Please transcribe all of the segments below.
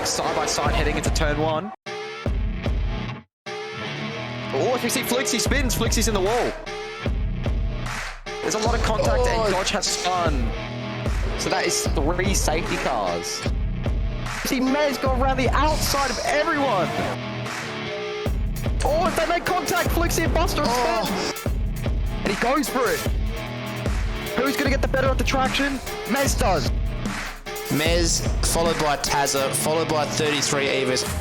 side by side heading into turn one. Oh, if we see Fluxy spins, Fluxy's in the wall. There's a lot of contact and Dodge has spun. So that is 3 safety cars. See, Mez got around the outside of everyone. Oh, if they make contact, Fluxy and Buster spin. And he goes for it. Who's going to get the better of the traction? Mez does. Mez, followed by Tazza, followed by 33 Evis.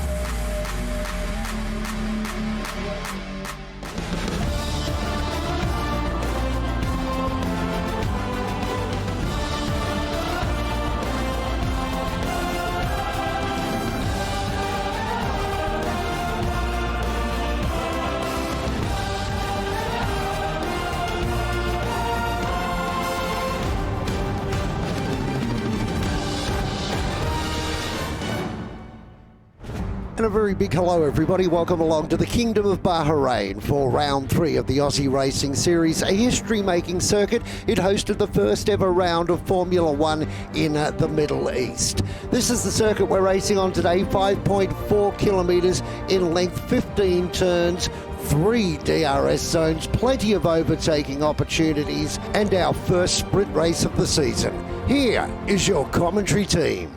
And a very big hello everybody, welcome along to the Kingdom of Bahrain for round 3 of the Aussie Racing Series, a history-making circuit. It hosted the first ever round of Formula 1 in the Middle East. This is the circuit we're racing on today, 5.4 kilometres in length, 15 turns, 3 DRS zones, plenty of overtaking opportunities, and our first sprint race of the season. Here is your commentary team.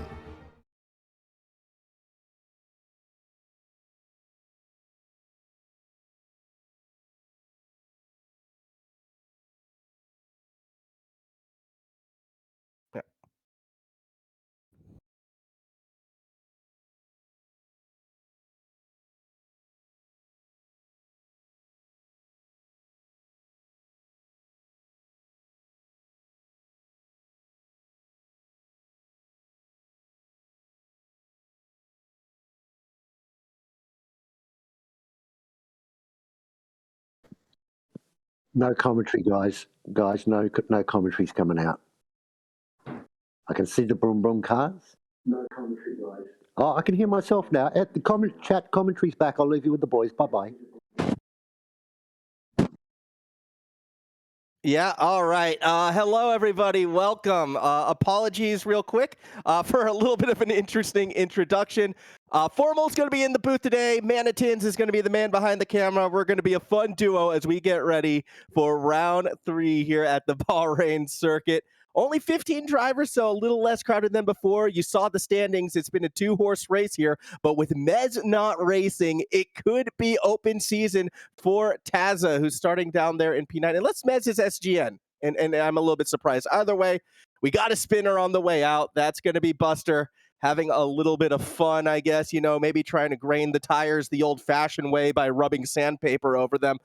No commentary, guys. No commentary's coming out. I can see the broom broom cars. No commentary, guys. Oh, I can hear myself now. At the chat commentary's back. I'll leave you with the boys. Bye-bye. Yeah, all right. Hello, everybody. Welcome. Apologies real quick for a little bit of an interesting introduction. Formal's going to be in the booth today. Manitins is going to be the man behind the camera. We're going to be a fun duo as we get ready for round 3 here at the Bahrain circuit. Only 15 drivers, so a little less crowded than before. You saw the standings. It's been a 2-horse race here, but with Mez not racing, it could be open season for Tazza, who's starting down there in P9. Unless Mez is SGN, and I'm a little bit surprised. Either way, we got a spinner on the way out. That's going to be Buster having a little bit of fun, I guess, maybe trying to grain the tires the old-fashioned way by rubbing sandpaper over them.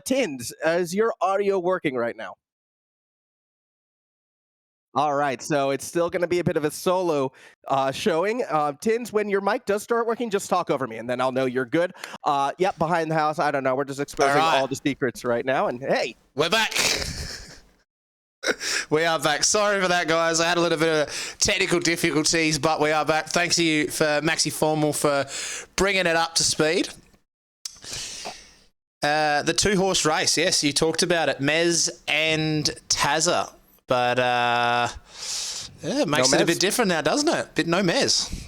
Tins, is your audio working right now? All right, so it's still going to be a bit of a solo showing. Tins, when your mic does start working, just talk over me, and then I'll know you're good. Yep, behind the house, I don't know. We're just exposing all the secrets right now, and hey. We're back. We are back. Sorry for that, guys. I had a little bit of technical difficulties, but we are back. Thanks to you for Maxi Formal for bringing it up to speed. The 2-horse race, yes, you talked about it. Mez and Tazza. But it makes it a bit different now, doesn't it? No Mez.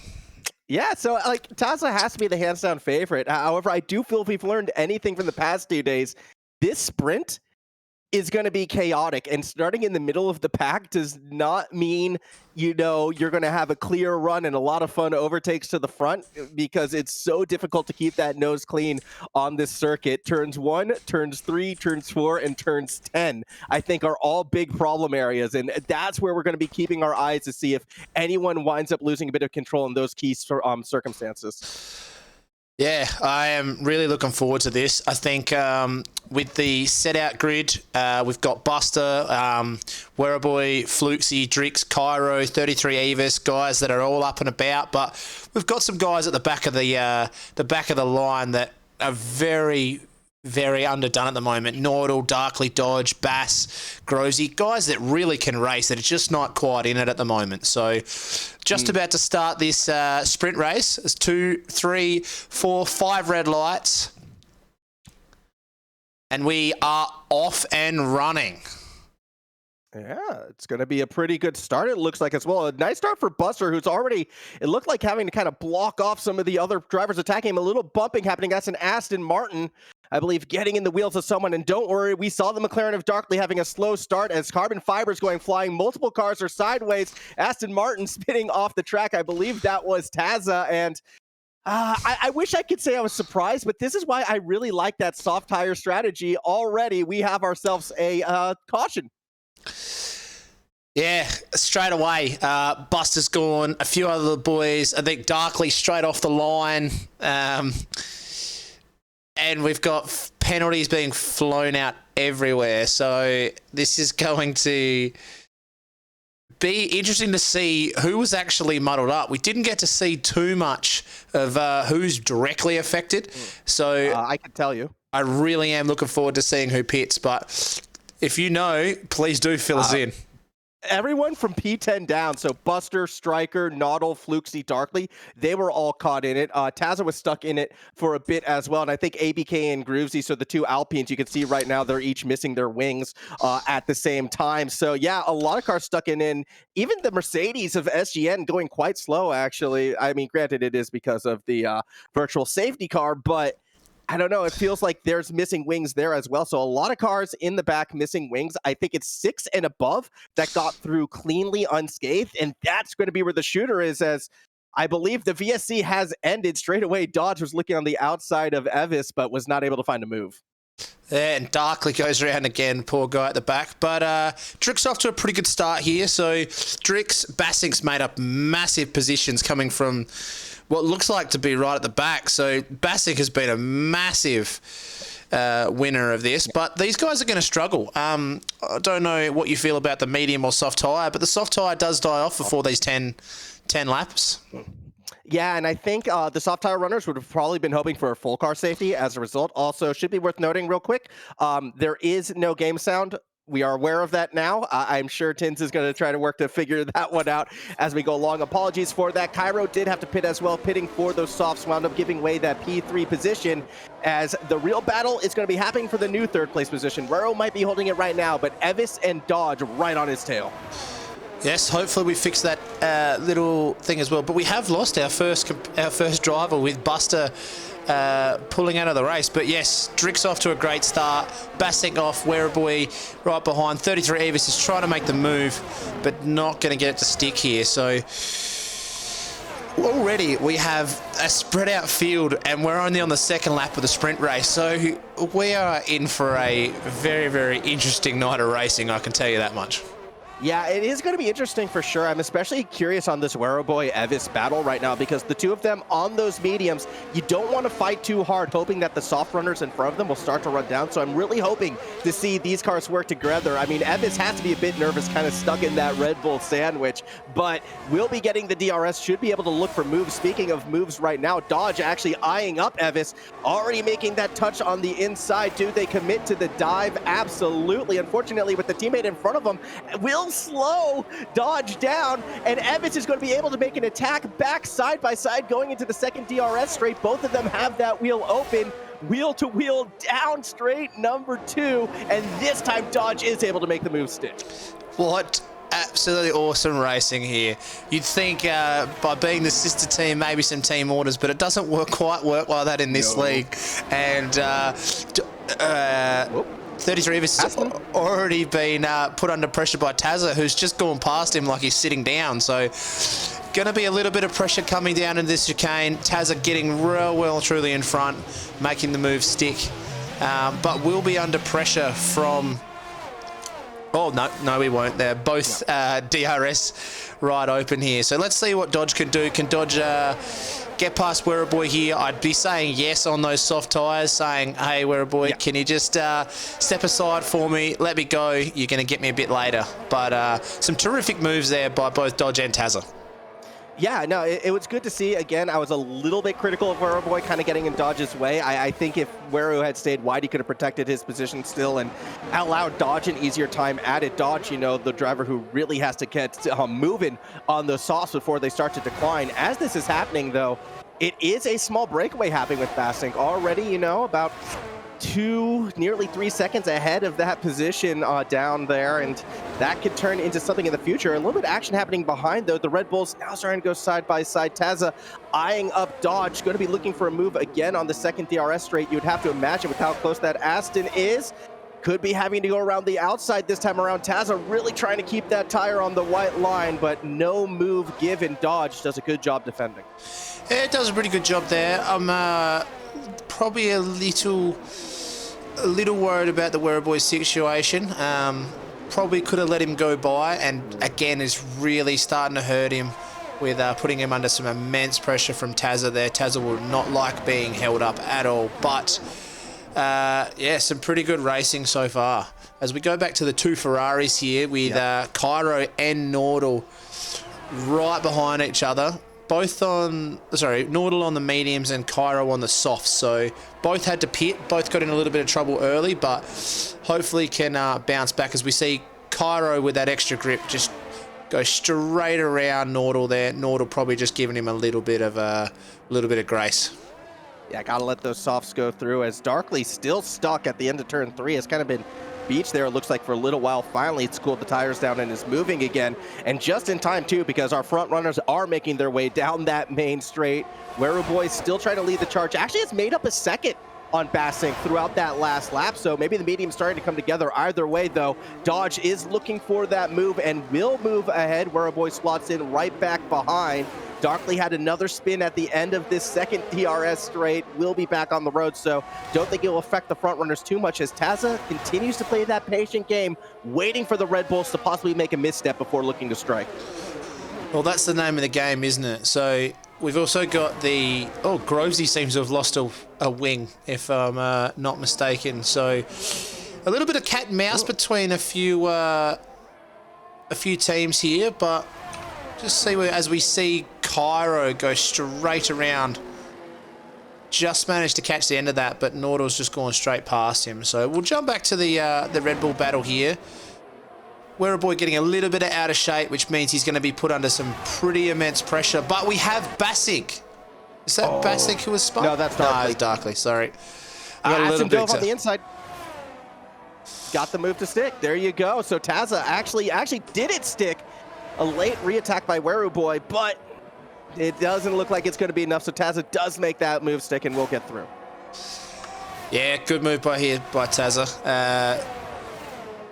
Yeah, so Tazza has to be the hands down favorite. However, I do feel if we've learned anything from the past 2 days, this sprint is going to be chaotic, and starting in the middle of the pack does not mean you're going to have a clear run and a lot of fun overtakes to the front, because it's so difficult to keep that nose clean on this circuit. Turns 1, turns 3, turns 4, and turns 10, I think, are all big problem areas, and that's where we're going to be keeping our eyes to see if anyone winds up losing a bit of control in those key circumstances. Yeah, I am really looking forward to this. I think with the set-out grid, we've got Buster, Werreboy, Fluxy, Drix, Cairo, 33 Evis, guys that are all up and about. But we've got some guys at the back of the line that are very, very underdone at the moment. Nordal, Darkly Dodge, Bass, Grosy, guys that really can race that are just not quite in it at the moment. So just about to start this sprint race. There's 2, 3, 4, 5 red lights. And we are off and running. Yeah, it's going to be a pretty good start, it looks like, as well. A nice start for Buster, who's already, it looked like, having to kind of block off some of the other drivers attacking him. A little bumping happening. That's an Aston Martin, I believe, getting in the wheels of someone. And don't worry, we saw the McLaren of Darkly having a slow start as carbon fibers going flying. Multiple cars are sideways. Aston Martin spinning off the track. I believe that was Taza. And I wish I could say I was surprised, but this is why I really like that soft tire strategy. Already, we have ourselves a caution. Yeah, straight away. Buster's gone. A few other boys. I think Darkly straight off the line. And we've got penalties being flown out everywhere. So this is going to be interesting to see who was actually muddled up. We didn't get to see too much of who's directly affected. So I can tell you. I really am looking forward to seeing who pits. But if you know, please do fill us in. Everyone from P10 down, so Buster, Striker, Noddle, Fluxy, Darkly, they were all caught in it. Taza was stuck in it for a bit as well, and I think ABK and Groovesy, so the two Alpines, you can see right now they're each missing their wings at the same time. So yeah, a lot of cars stuck in. Even the Mercedes of SGN going quite slow, actually. I mean, granted, it is because of the virtual safety car, but I don't know. It feels like there's missing wings there as well. So a lot of cars in the back missing wings. I think it's 6 and above that got through cleanly unscathed. And that's going to be where the shooter is, as I believe the VSC has ended straight away. Dodge was looking on the outside of Evis, but was not able to find a move. Yeah, and Darkly goes around again, poor guy at the back. But Drick's off to a pretty good start here. So Drick's, Bassink's made up massive positions coming from what looks like to be right at the back. So Bassink has been a massive winner of this, but these guys are going to struggle. I don't know what you feel about the medium or soft tyre, but the soft tyre does die off before these 10 laps. Yeah, and I think the soft tire runners would have probably been hoping for a full car safety as a result. Also, should be worth noting real quick, there is no game sound. We are aware of that now. I'm sure Tins is going to try to work to figure that one out as we go along. Apologies for that. Cairo did have to pit as well. Pitting for those softs wound up giving away that P3 position, as the real battle is going to be happening for the new third place position. Rero might be holding it right now, but Evis and Dodge right on his tail. Yes, hopefully we fix that little thing as well. But we have lost our first driver with Buster pulling out of the race. But yes, Drick's off to a great start. Bassink off, Werribee right behind. 33 Evis is trying to make the move, but not going to get it to stick here. So already we have a spread out field, and we're only on the second lap of the sprint race. So we are in for a very, very interesting night of racing, I can tell you that much. Yeah, it is going to be interesting for sure. I'm especially curious on this Werribee-Evis battle right now, because the two of them on those mediums, you don't want to fight too hard, hoping that the soft runners in front of them will start to run down. So I'm really hoping to see these cars work together. I mean, Evis has to be a bit nervous, kind of stuck in that Red Bull sandwich, but we'll be getting the DRS, should be able to look for moves. Speaking of moves right now, Dodge actually eyeing up Evis, already making that touch on the inside. Do they commit to the dive? Absolutely. Unfortunately, with the teammate in front of them, will slow Dodge down, and Evis is going to be able to make an attack back side by side going into the second DRS straight. Both of them have that wheel open, wheel to wheel down straight number 2, and this time Dodge is able to make the move stick. What absolutely awesome racing here. You'd think by being the sister team, maybe some team orders, but it doesn't quite work like that in this league. And 33 of us has already been put under pressure by Taza, who's just gone past him like he's sitting down. So going to be a little bit of pressure coming down in this chicane. Taza getting real well truly in front, making the move stick. But we'll be under pressure from... Oh, no, we won't. They're both DRS right open here. So let's see what Dodge can do. Can Dodge get past Werribee here? I'd be saying yes on those soft tyres, saying, hey, Werribee, can you just step aside for me? Let me go. You're going to get me a bit later. But some terrific moves there by both Dodge and Taza. Yeah, no, it was good to see. Again, I was a little bit critical of Werribee kind of getting in Dodge's way. I think if Werribee had stayed wide, he could have protected his position still and allowed Dodge an easier time at it. Dodge, you know, the driver who really has to get moving on the softs before they start to decline. As this is happening, though, it is a small breakaway happening with Bassink already, you know, about nearly 3 seconds ahead of that position down there, and that could turn into something in the future. A little bit of action happening behind, though. The Red Bulls now starting to go side by side. Taza eyeing up Dodge, going to be looking for a move again on the second DRS straight. You would have to imagine with how close that Aston is. Could be having to go around the outside this time around. Taza really trying to keep that tire on the white line, but no move given. Dodge does a good job defending. Yeah, it does a pretty good job there. I'm probably a little worried about the Werribee situation. Probably could have let him go by, and again is really starting to hurt him with putting him under some immense pressure from Taza there. Taza will not like being held up at all, but yeah, some pretty good racing so far. As we go back to the two Ferraris here with Cairo and Nordal right behind each other. Both on, Nordal on the mediums and Cairo on the softs. So both had to pit, both got in a little bit of trouble early, but hopefully can bounce back as we see Cairo with that extra grip just go straight around Nordal there. Nordal probably just giving him a little bit of grace. Yeah, gotta let those softs go through as Darkly still stuck at the end of turn 3. It's kind of been beach there, it looks like, for a little while. Finally, it's cooled the tires down and is moving again. And just in time, too, because our front runners are making their way down that main straight. Werribee still trying to lead the charge. Actually, it's made up a second on Bassink throughout that last lap, so maybe the medium's starting to come together. Either way, though, Dodge is looking for that move and will move ahead. Werribee slots in right back behind. Darkly had another spin at the end of this second DRS straight, will be back on the road, so don't think it will affect the front runners too much as Taza continues to play that patient game, waiting for the Red Bulls to possibly make a misstep before looking to strike. Well, that's the name of the game, isn't it? So we've also got the... Oh, Grovesy seems to have lost a wing, if I'm not mistaken. So a little bit of cat and mouse between a few teams here, but just see where, as we see Cairo go straight around, just managed to catch the end of that, but Nordal's just gone straight past him. So we'll jump back to the Red Bull battle here. Werribee getting a little bit out of shape, which means he's going to be put under some pretty immense pressure. But we have Bassink. Is that Bassink who was spun? No, that's Darkly. No, it's Darkly, sorry. I got a little bit on the inside. Got the move to stick. There you go. So Taza actually did it stick. A late re-attack by Werribee, but it doesn't look like it's going to be enough. So Taza does make that move stick and we'll get through. Yeah, good move by Taza.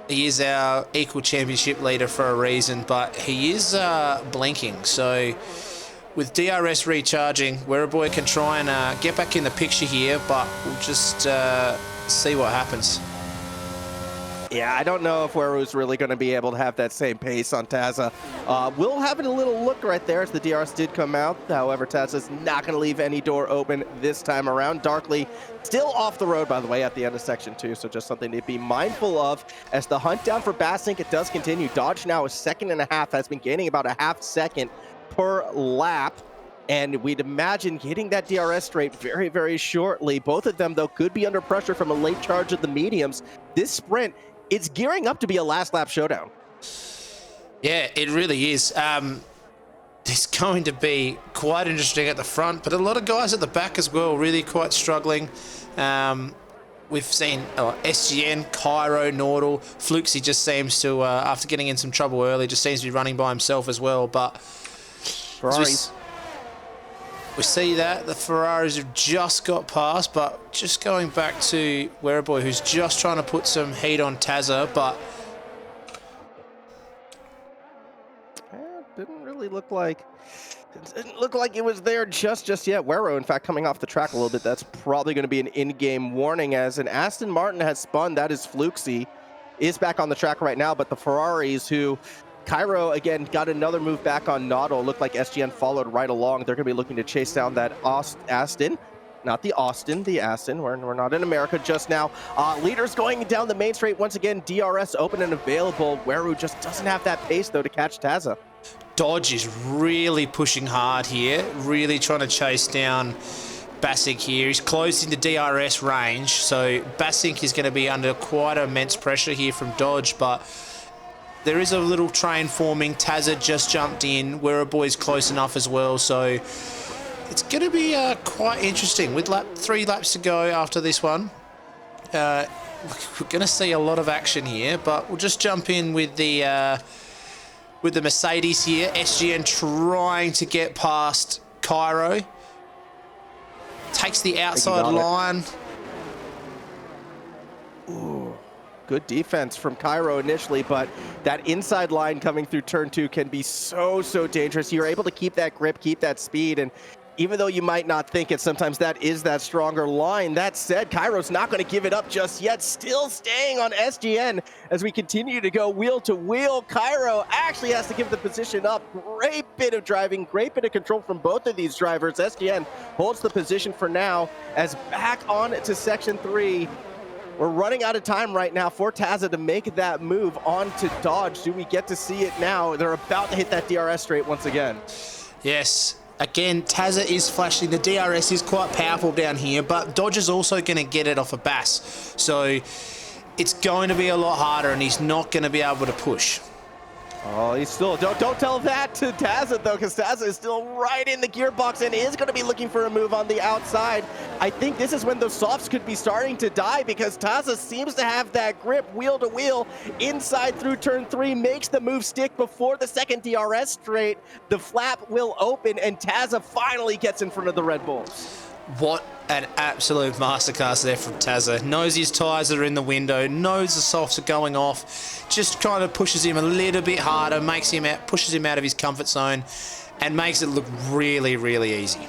He is our equal championship leader for a reason, but he is blinking. So with DRS recharging, Werribee can try and get back in the picture here, but we'll just see what happens. Yeah, I don't know if Weru's really going to be able to have that same pace on Taza. We'll have a little look right there as the DRS did come out. However, Taza's not going to leave any door open this time around. Darkly still off the road, by the way, at the end of section 2, so just something to be mindful of as the hunt down for Bassink, it does continue. Dodge now a second and a half, has been gaining about a half second per lap. And we'd imagine hitting that DRS straight very, very shortly. Both of them, though, could be under pressure from a late charge of the mediums. This sprint, it's gearing up to be a last lap showdown. Yeah, it really is. It's going to be quite interesting at the front, but a lot of guys at the back as well, really quite struggling. We've seen SGN, Cairo, Nordal. Fluxy just seems to, after getting in some trouble early, just seems to be running by himself as well. But Ferraris. We see that the Ferraris have just got past, but just going back to Werribee, who's just trying to put some heat on Taza, but didn't really look like it was there just yet. Werribee, in fact, coming off the track a little bit. That's probably going to be an in-game warning as an Aston Martin has spun. That is Fluxy, is back on the track right now, but the Ferraris, who Cairo, again, got another move back on Nodal. Looked like SGN followed right along. They're going to be looking to chase down that Aston. Not the Austin, the Aston. We're not in America just now. Leaders going down the main straight. Once again, DRS open and available. Weru just doesn't have that pace, though, to catch Taza. Dodge is really pushing hard here. Really trying to chase down Bassink here. He's close into DRS range. So Bassink is going to be under quite immense pressure here from Dodge, but there is a little train forming. Taza just jumped in. Werribee's close enough as well. So it's going to be quite interesting with 3 laps to go after this one. we're going to see a lot of action here, but we'll just jump in with the Mercedes here. SGN trying to get past Cairo. Takes the outside line. Ooh, good defense from Cairo initially, but that inside line coming through turn 2 can be so dangerous. You're able to keep that grip, keep that speed, and even though you might not think it, sometimes that is that stronger line. That said, Cairo's not going to give it up just yet, still staying on SGN as we continue to go wheel to wheel. Cairo actually has to give the position up. Great bit of driving, great bit of control from both of these drivers. SGN holds the position for now as back on to section 3. We're running out of time right now for Taza to make that move on to Dodge. Do we get to see it now? They're about to hit that DRS straight once again. Yes. Again, Taza is flashing. The DRS is quite powerful down here, but Dodge is also going to get it off a Bass. So it's going to be a lot harder, and he's not going to be able to push. Oh, he's still, don't tell that to Taza though, because Taza is still right in the gearbox and is going to be looking for a move on the outside. I think this is when the softs could be starting to die, because Taza seems to have that grip wheel to wheel inside through turn 3, makes the move stick before the second DRS straight. The flap will open and Taza finally gets in front of the Red Bulls. What an absolute masterclass there from Taza. Knows his tyres are in the window, knows the softs are going off, just kind of pushes him a little bit harder, pushes him out of his comfort zone, and makes it look really, really easy.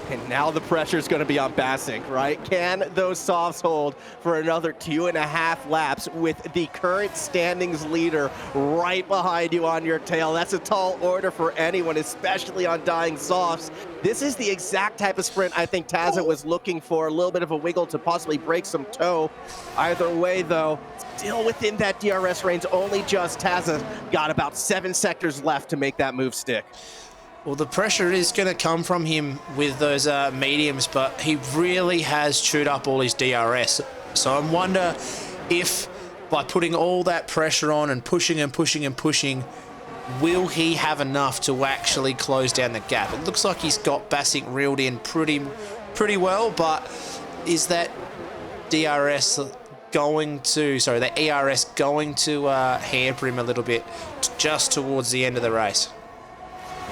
And now the pressure is going to be on Bassink, right? Can those softs hold for another 2.5 laps with the current standings leader right behind you on your tail? That's a tall order for anyone, especially on dying softs. This is the exact type of sprint I think Taza was looking for, a little bit of a wiggle to possibly break some toe. Either way, though, still within that DRS range, only just Taza got about 7 sectors left to make that move stick. Well, the pressure is going to come from him with those mediums, but he really has chewed up all his DRS. So I wonder if by putting all that pressure on and pushing and pushing and pushing, will he have enough to actually close down the gap? It looks like he's got Bassink reeled in pretty well, but is that DRS going to, the ERS going to hamper him a little bit just towards the end of the race?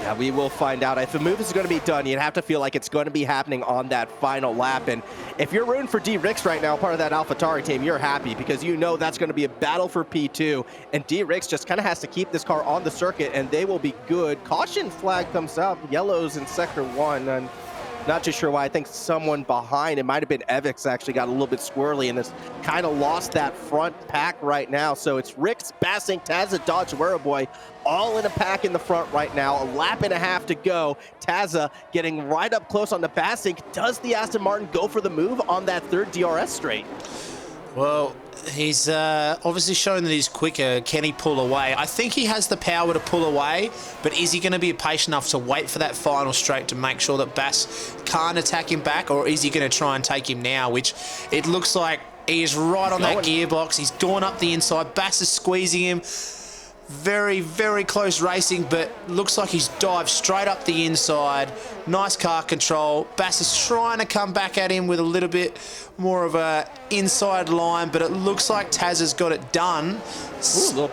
Yeah, we will find out. If the move is going to be done, you'd have to feel like it's going to be happening on that final lap. And if you're rooting for D-Rix right now, part of that AlphaTauri team, you're happy because you know that's going to be a battle for P2. And D-Rix just kind of has to keep this car on the circuit, and they will be good. Caution flag comes out. Yellows in Sector 1. And not too sure why. I think someone behind, it might have been Evix, actually got a little bit squirrely and has kind of lost that front pack right now. So it's Rix, Bassink, Taza, Dodge, Werrowboy, all in a pack in the front right now. 1.5 laps to go. Taza getting right up close on the Bassink. Does the Aston Martin go for the move on that third DRS straight? Well, he's obviously shown that he's quicker. Can he pull away? I think he has the power to pull away, but is he going to be patient enough to wait for that final straight to make sure that Bass can't attack him back, or is he going to try and take him now, which it looks like he is right on that gearbox. He's gone up the inside. Bass is squeezing him. Very, very close racing, but looks like he's dived straight up the inside. Nice car control. Bass is trying to come back at him with a little bit more of a inside line, but it looks like Taz has got it done. Still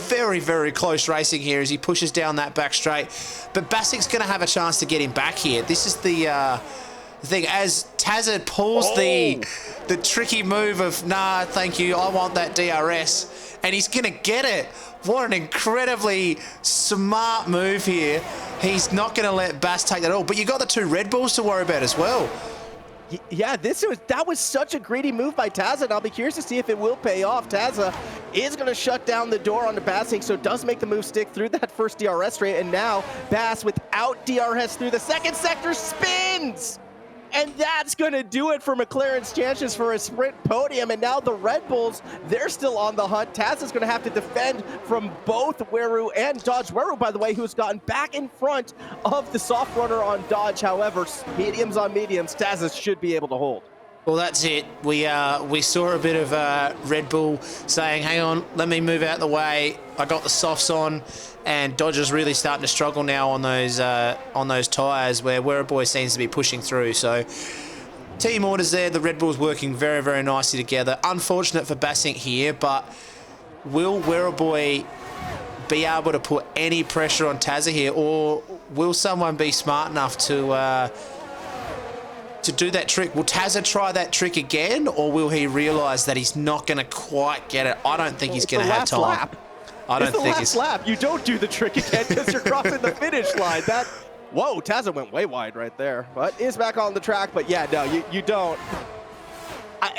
very, very close racing here as he pushes down that back straight. But Bassink's going to have a chance to get him back here. This is the thing. As Taz pulls the tricky move of, nah, thank you, I want that DRS, and he's going to get it. What an incredibly smart move here. He's not going to let Bass take that at all. But you got the 2 Red Bulls to worry about as well. Yeah, that was such a greedy move by Taza, and I'll be curious to see if it will pay off. Taza is going to shut down the door on the Bassink, so does make the move stick through that first DRS straight, and now Bass, without DRS through the second sector, spins! And that's going to do it for McLaren's chances for a sprint podium. And now the Red Bulls, they're still on the hunt. Taz is going to have to defend from both Weru and Dodge. Weru, by the way, who's gotten back in front of the soft runner on Dodge. However, mediums on mediums, Taz should be able to hold. Well, that's it. We saw a bit of Red Bull saying, hang on, let me move out the way. I got the softs on. And Dodge is really starting to struggle now on those tyres where Werrowboy seems to be pushing through. So team orders there. The Red Bulls working very, very nicely together. Unfortunate for Bassink here, but will Werribee be able to put any pressure on Tazza here, or will someone be smart enough to do that trick? Will Tazza try that trick again, or will he realise that he's not going to quite get it? I don't think he's going to have time. Lap. I don't think it's the last lap. You don't do the trick again because you're crossing the finish line. Whoa, Tazza went way wide right there, but is back on the track. But yeah, no, you don't.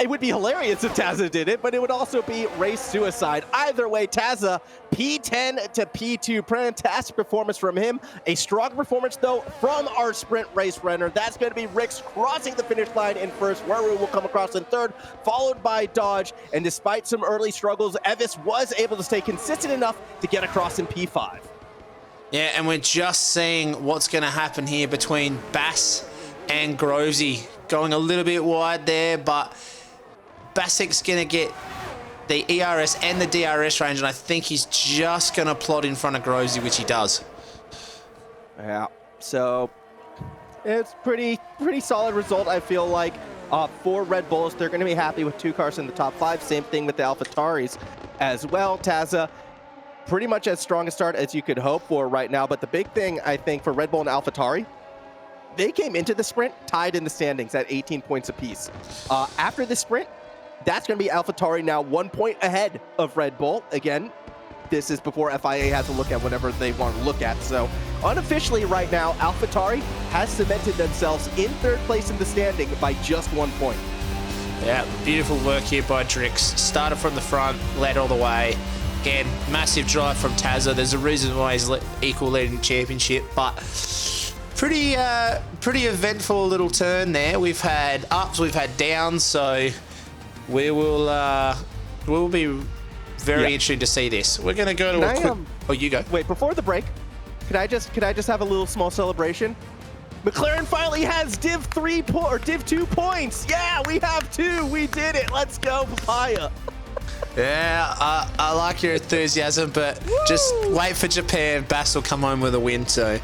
It would be hilarious if Tazza did it, but it would also be race suicide. Either way, Tazza, P10 to P2. Fantastic performance from him. A strong performance, though, from our sprint race runner. That's going to be Rix crossing the finish line in first. Werribee will come across in third, followed by Dodge. And despite some early struggles, Evis was able to stay consistent enough to get across in P5. Yeah, and we're just seeing what's going to happen here between Bass and Grovesy. Going a little bit wide there, but Bassink's going to get the ERS and the DRS range, and I think he's just going to plot in front of Grovesy, which he does. Yeah, so it's pretty solid result, I feel like, for Red Bulls. They're going to be happy with 2 cars in the top 5. Same thing with the AlphaTauris as well. Tazza, pretty much as strong a start as you could hope for right now, but the big thing, I think, for Red Bull and AlphaTauri, they came into the sprint tied in the standings at 18 points apiece. After the sprint, that's going to be AlphaTauri now 1 point ahead of Red Bull. Again, this is before FIA has to look at whatever they want to look at. So unofficially right now, AlphaTauri has cemented themselves in 3rd place in the standing by just 1 point. Yeah, beautiful work here by Drix. Started from the front, led all the way. Again, massive drive from Tazza. There's a reason why he's equal leading championship, but pretty eventful little turn there. We've had ups, we've had downs, so we'll be very interested to see this. We're going to go to a quick... Oh, you go. Wait, before the break, could I just have a little small celebration? McLaren finally has Div 2 points. Yeah, we have 2. We did it. Let's go, Papaya. Yeah, I like your enthusiasm, but just wait for Japan. Bass will come home with a win, so...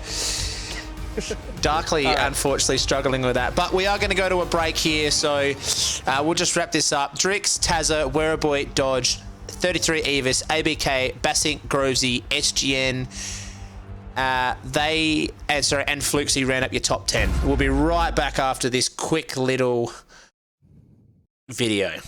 Darkly, unfortunately, struggling with that. But we are going to go to a break here, so we'll just wrap this up. Drix, Tazza, Werribee, Dodge, 33 Evis, ABK, Bassink, Grovesy, SGN, and Fluxy ran up your top 10. We'll be right back after this quick little video.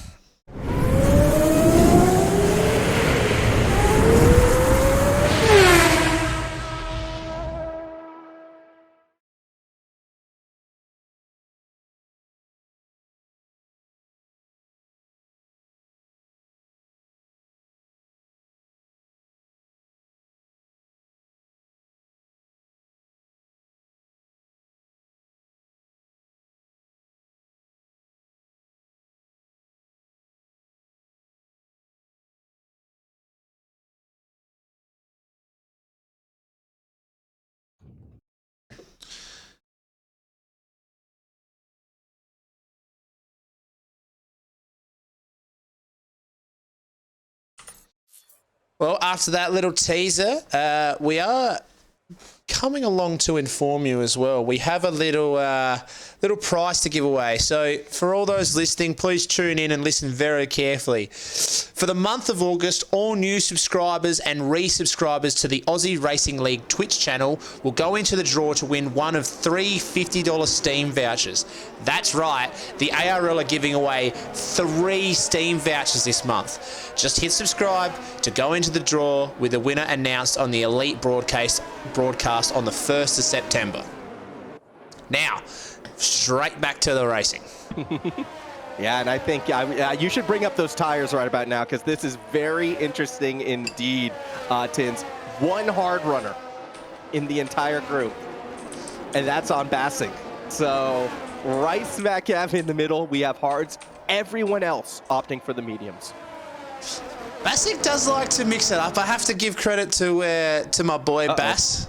Well, after that little teaser, we are coming along to inform you as well. We have a little prize to give away. So for all those listening, please tune in and listen very carefully. For the month of August, all new subscribers and resubscribers to the Aussie Racing League Twitch channel will go into the draw to win one of 3 $50 Steam vouchers. That's right, the ARL are giving away 3 Steam vouchers this month. Just hit subscribe to go into the draw with the winner announced on the Elite broadcast on the 1st of September. Now, straight back to the racing. Yeah, and I think you should bring up those tires right about now, because this is very interesting indeed, Tins. 1 hard runner in the entire group, and that's on Bassink. So right smack dab in the middle, we have hards. Everyone else opting for the mediums. Bassink does like to mix it up. I have to give credit to my boy Bass.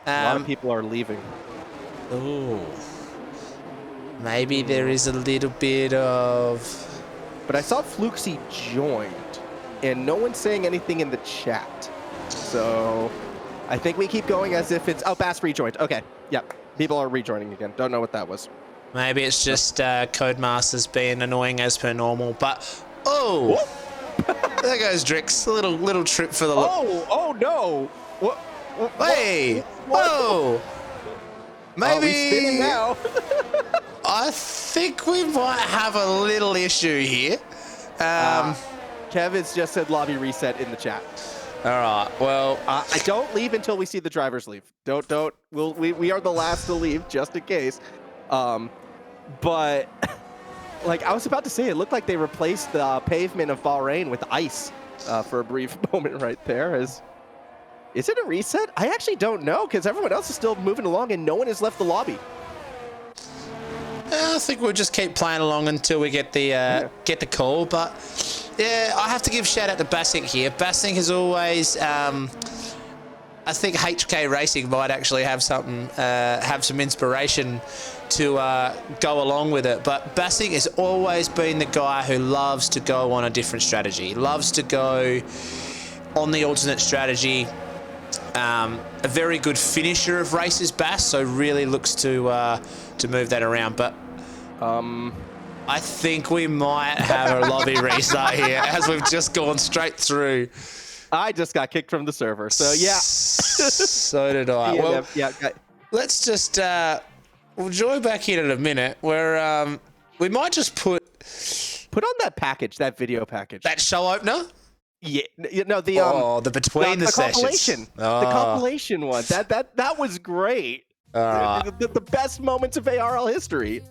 A lot of people are leaving. Ooh. Maybe there is a little bit of... But I saw Fluxy joined, and no one's saying anything in the chat. So I think we keep going as if it's... Oh, Bass rejoined. Okay. Yep. People are rejoining again. Don't know what that was. Maybe it's just Codemasters being annoying as per normal. But there goes Drix. A little trip for the. Oh no! What? Hey! Whoa! Maybe spinning now. I think we might have a little issue here. Kevin's just said lobby reset in the chat. All right. Well, I don't leave until we see the drivers leave. Don't. We are the last to leave, just in case. But like I was about to say, it looked like they replaced the pavement of Bahrain with ice for a brief moment right there. Is it a reset? I actually don't know because everyone else is still moving along and no one has left the lobby. I think we'll just keep playing along until we get the call. But yeah, I have to give shout out to Bassink here. Bassink has always, I think HK Racing might actually have something, have some inspiration to go along with it. But Bassink has always been the guy who loves to go on a different strategy, loves to go on the alternate strategy. A very good finisher of races, Bass, so really looks to move that around. But I think we might have a lobby restart here, as we've just gone straight through. I just got kicked from the server, so yeah. So did I. Well, let's just we'll join back in a minute. Where we might just put on that package, that video package, that show opener. Yeah, the the between the sessions. Compilation, the compilation one. That was great. The best moments of ARL history.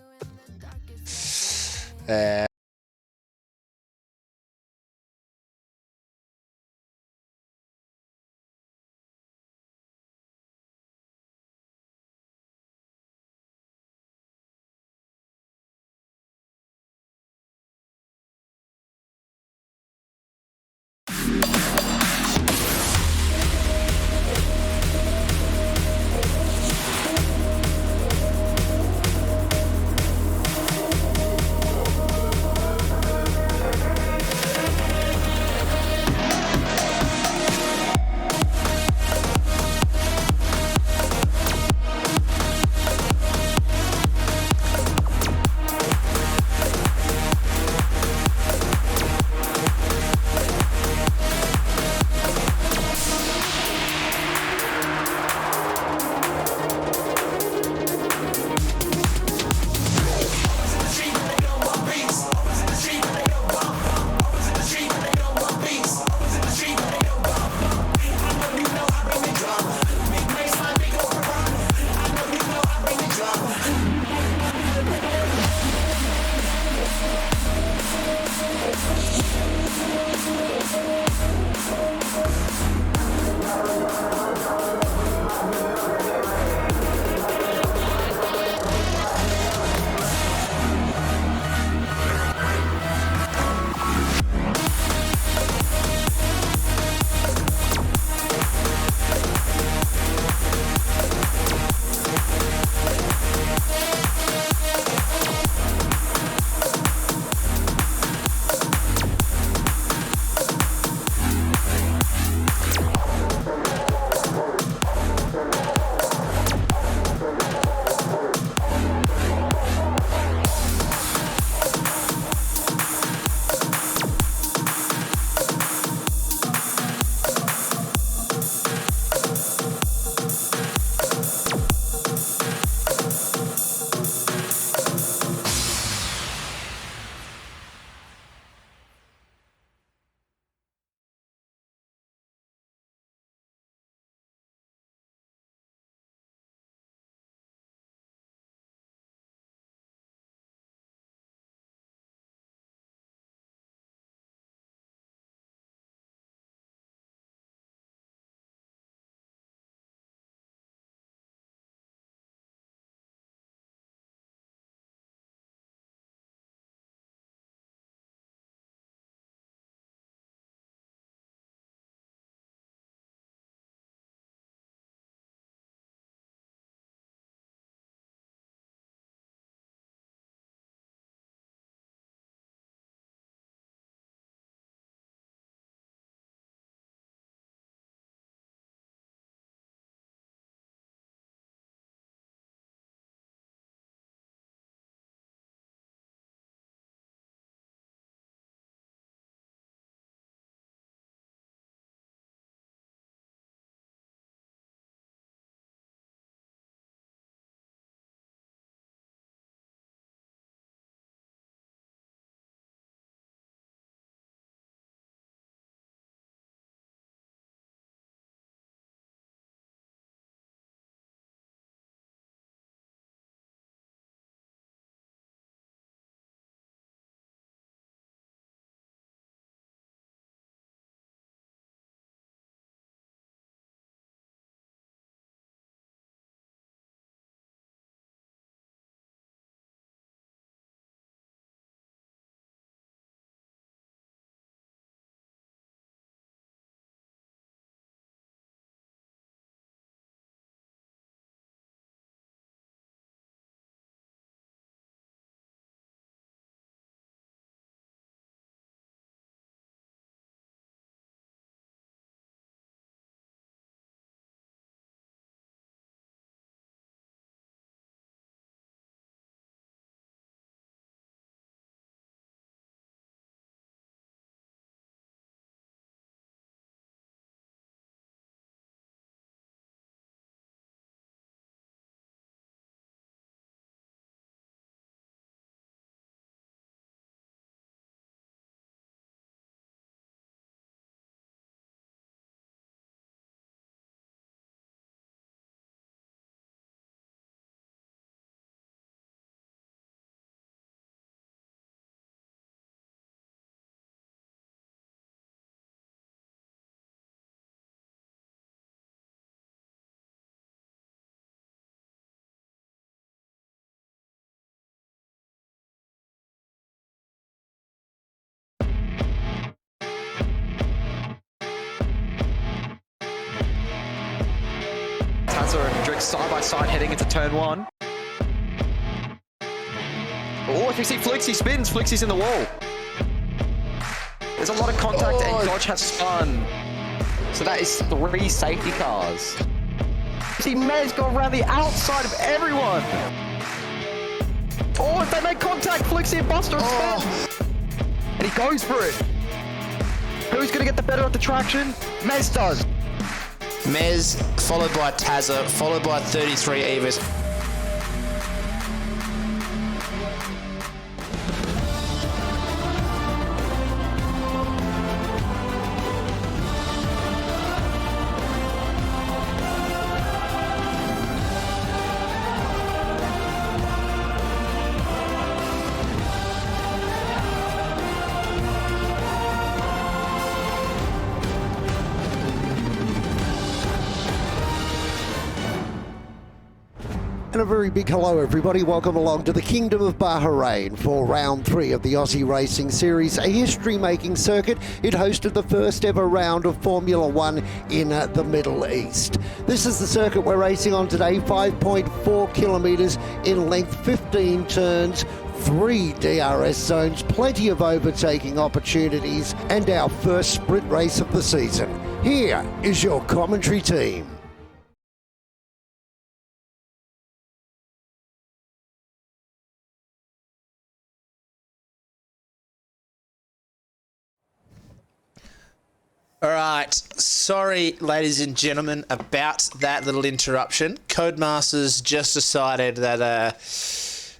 Drix side by side heading into turn 1. Oh, if you see Fluxy spins, Fluxy's in the wall. There's a lot of contact and Dodge has spun. So that is 3 safety cars. See Mez go around the outside of everyone. Oh, if they make contact, Fluxy and Buster have spun. And he goes for it. Who's going to get the better of the traction? Mez does. Mez, followed by Tazza, followed by 33 Evas. And a very big hello, everybody. Welcome along to the Kingdom of Bahrain for round 3 of the Aussie Racing Series, a history-making circuit. It hosted the first ever round of Formula 1 in the Middle East. This is the circuit we're racing on today, 5.4 kilometres in length, 15 turns, 3 DRS zones, plenty of overtaking opportunities, and our first sprint race of the season. Here is your commentary team. All right, sorry, ladies and gentlemen, about that little interruption. Codemasters just decided that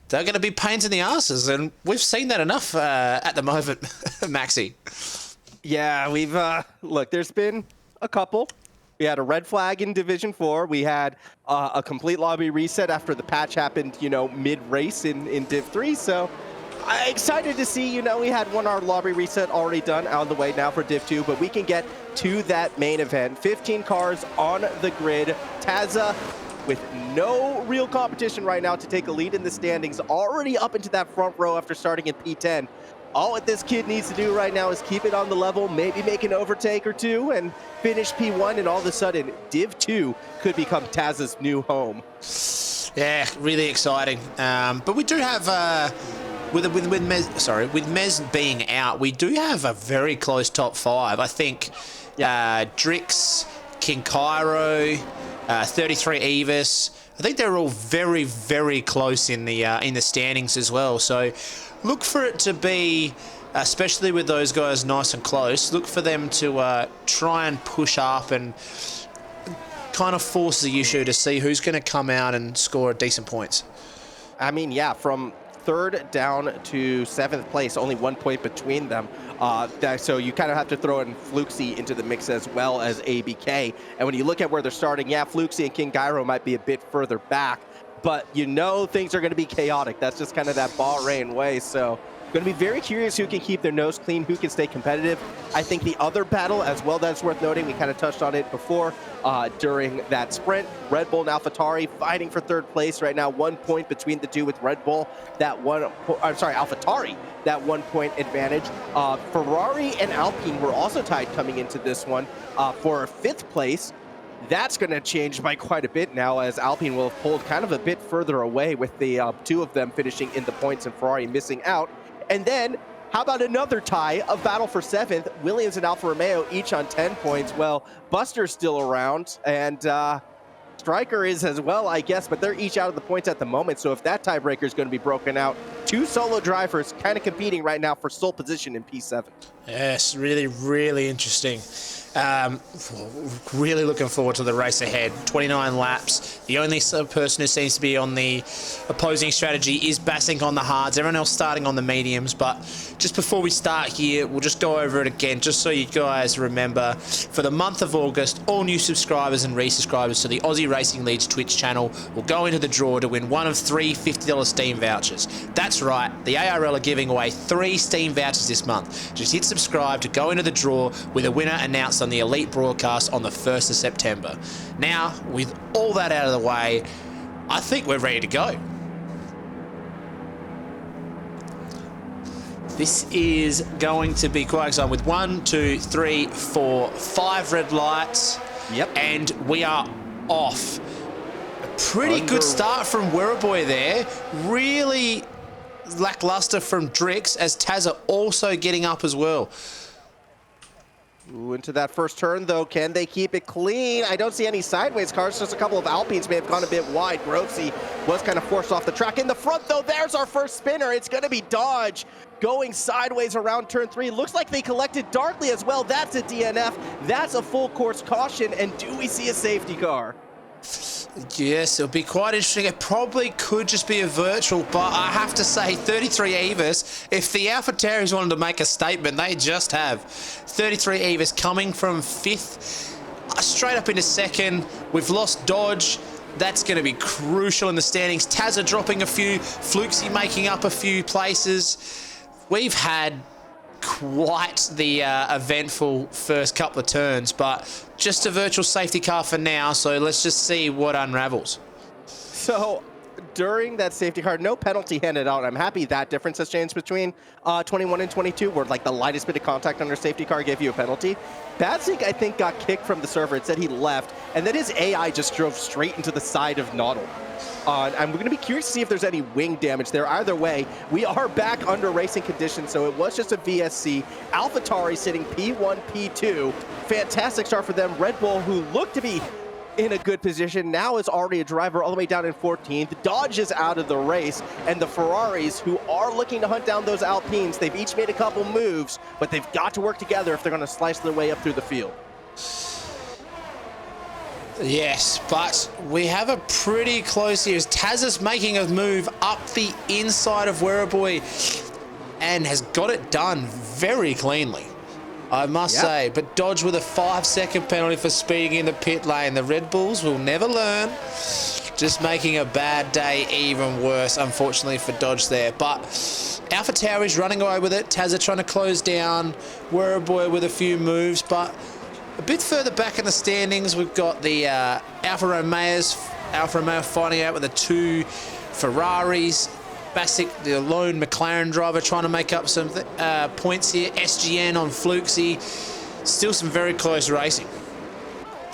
they're going to be pains in the asses, and we've seen that enough at the moment, Maxi. Yeah, we've look. There's been a couple. We had a red flag in Division 4. We had a complete lobby reset after the patch happened, mid-race in Div 3. So I'm excited to see, we had 1 hour lobby reset already done out of the way now for Div 2, but we can get to that main event. 15 cars on the grid. Tazza with no real competition right now to take a lead in the standings, already up into that front row after starting in P10. All what this kid needs to do right now is keep it on the level, maybe make an overtake or 2, and finish P1, and all of a sudden, Div 2 could become Tazza's new home. Yeah, really exciting. But we do have... With Mez being out, we do have a very close top 5. I think Drix, King Cairo, 33 Evis. I think they're all very, very close in the standings as well. So look for it to be, especially with those guys nice and close, look for them to try and push up and kind of force the issue to see who's going to come out and score decent points. I mean, yeah, from 3rd down to 7th place, only 1 point between them. So you kind of have to throw in Fluxy into the mix as well as ABK. And when you look at where they're starting, yeah, Fluxy and King Gyro might be a bit further back, but things are going to be chaotic. That's just kind of that Bahrain way. So going to be very curious who can keep their nose clean, who can stay competitive. I think the other battle as well that's worth noting, we kind of touched on it before during that sprint, Red Bull and AlphaTauri fighting for 3rd place right now, 1 point between the two with Red Bull, AlphaTauri, that 1 point advantage. Ferrari and Alpine were also tied coming into this one for 5th place. That's going to change by quite a bit now, as Alpine will have pulled kind of a bit further away with the 2 of them finishing in the points and Ferrari missing out. And then, how about another tie, a battle for 7th? Williams and Alfa Romeo each on 10 points. Well, Buster's still around, and Striker is as well, I guess, but they're each out of the points at the moment. So if that tiebreaker is going to be broken out, 2 solo drivers kind of competing right now for sole position in P7. Yes, really, really interesting. Really looking forward to the race ahead. 29 laps. The only person who seems to be on the opposing strategy is Bassing on the hards. Everyone else starting on the mediums. But just before we start here, we'll just go over it again, just so you guys remember. For the month of August, all new subscribers and resubscribers to the Aussie Racing League's Twitch channel will go into the draw to win one of 3 $50 Steam vouchers. That's right, the ARL are giving away 3 Steam vouchers this month. Just hit subscribe to go into the draw, with a winner announced on the Elite broadcast on the 1st of September. Now, with all that out of the way, I think we're ready to go. This is going to be quite exciting with 1, 2, 3, 4, 5 red lights. Yep. And we are off. Pretty good start from Werribee there. Really lackluster from Drix, as Tazza also getting up as well. Ooh, into that first turn, though. Can they keep it clean? I don't see any sideways cars. Just a couple of Alpines may have gone a bit wide. Grovesy was kind of forced off the track. In the front, though, there's our first spinner. It's going to be Dodge going sideways around turn 3. Looks like they collected Darkly as well. That's a DNF. That's a full course caution. And do we see a safety car? Yes, it'll be quite interesting. It probably could just be a virtual, but I have to say 33 Evis, if the AlphaTauris wanted to make a statement, they just have. 33 Evis coming from 5th, straight up into 2nd. We've lost Dodge. That's going to be crucial in the standings. Tazza dropping a few, Fluxy making up a few places. We've had quite the eventful first couple of turns, but just a virtual safety car for now, so let's just see what unravels. So during that safety car, no penalty handed out. I'm happy that difference has changed between 21 and 22, where like the lightest bit of contact under safety car gave you a penalty. Badsink, I think, got kicked from the server. It said he left, and then his AI just drove straight into the side of Noddle. And we're going to be curious to see if there's any wing damage there. Either way, we are back under racing conditions, so it was just a VSC. AlphaTauri sitting P1, P2. Fantastic start for them. Red Bull, who looked to be in a good position, now is already a driver all the way down in 14th. Dodge is out of the race, and the Ferraris, who are looking to hunt down those Alpines, they've each made a couple moves, but they've got to work together if they're going to slice their way up through the field. Yes, but we have a pretty close here. Tazza's making a move up the inside of Werribee and has got it done very cleanly, I must say. But Dodge with a 5-second penalty for speeding in the pit lane. The Red Bulls will never learn. Just making a bad day even worse, unfortunately, for Dodge there. But AlphaTauri's running away with it. Tazza trying to close down Werribee with a few moves, but a bit further back in the standings, we've got the Alfa Romeo fighting out with the 2 Ferraris. Basic, the lone McLaren driver, trying to make up some points here. SGN on Fluxy. Still some very close racing.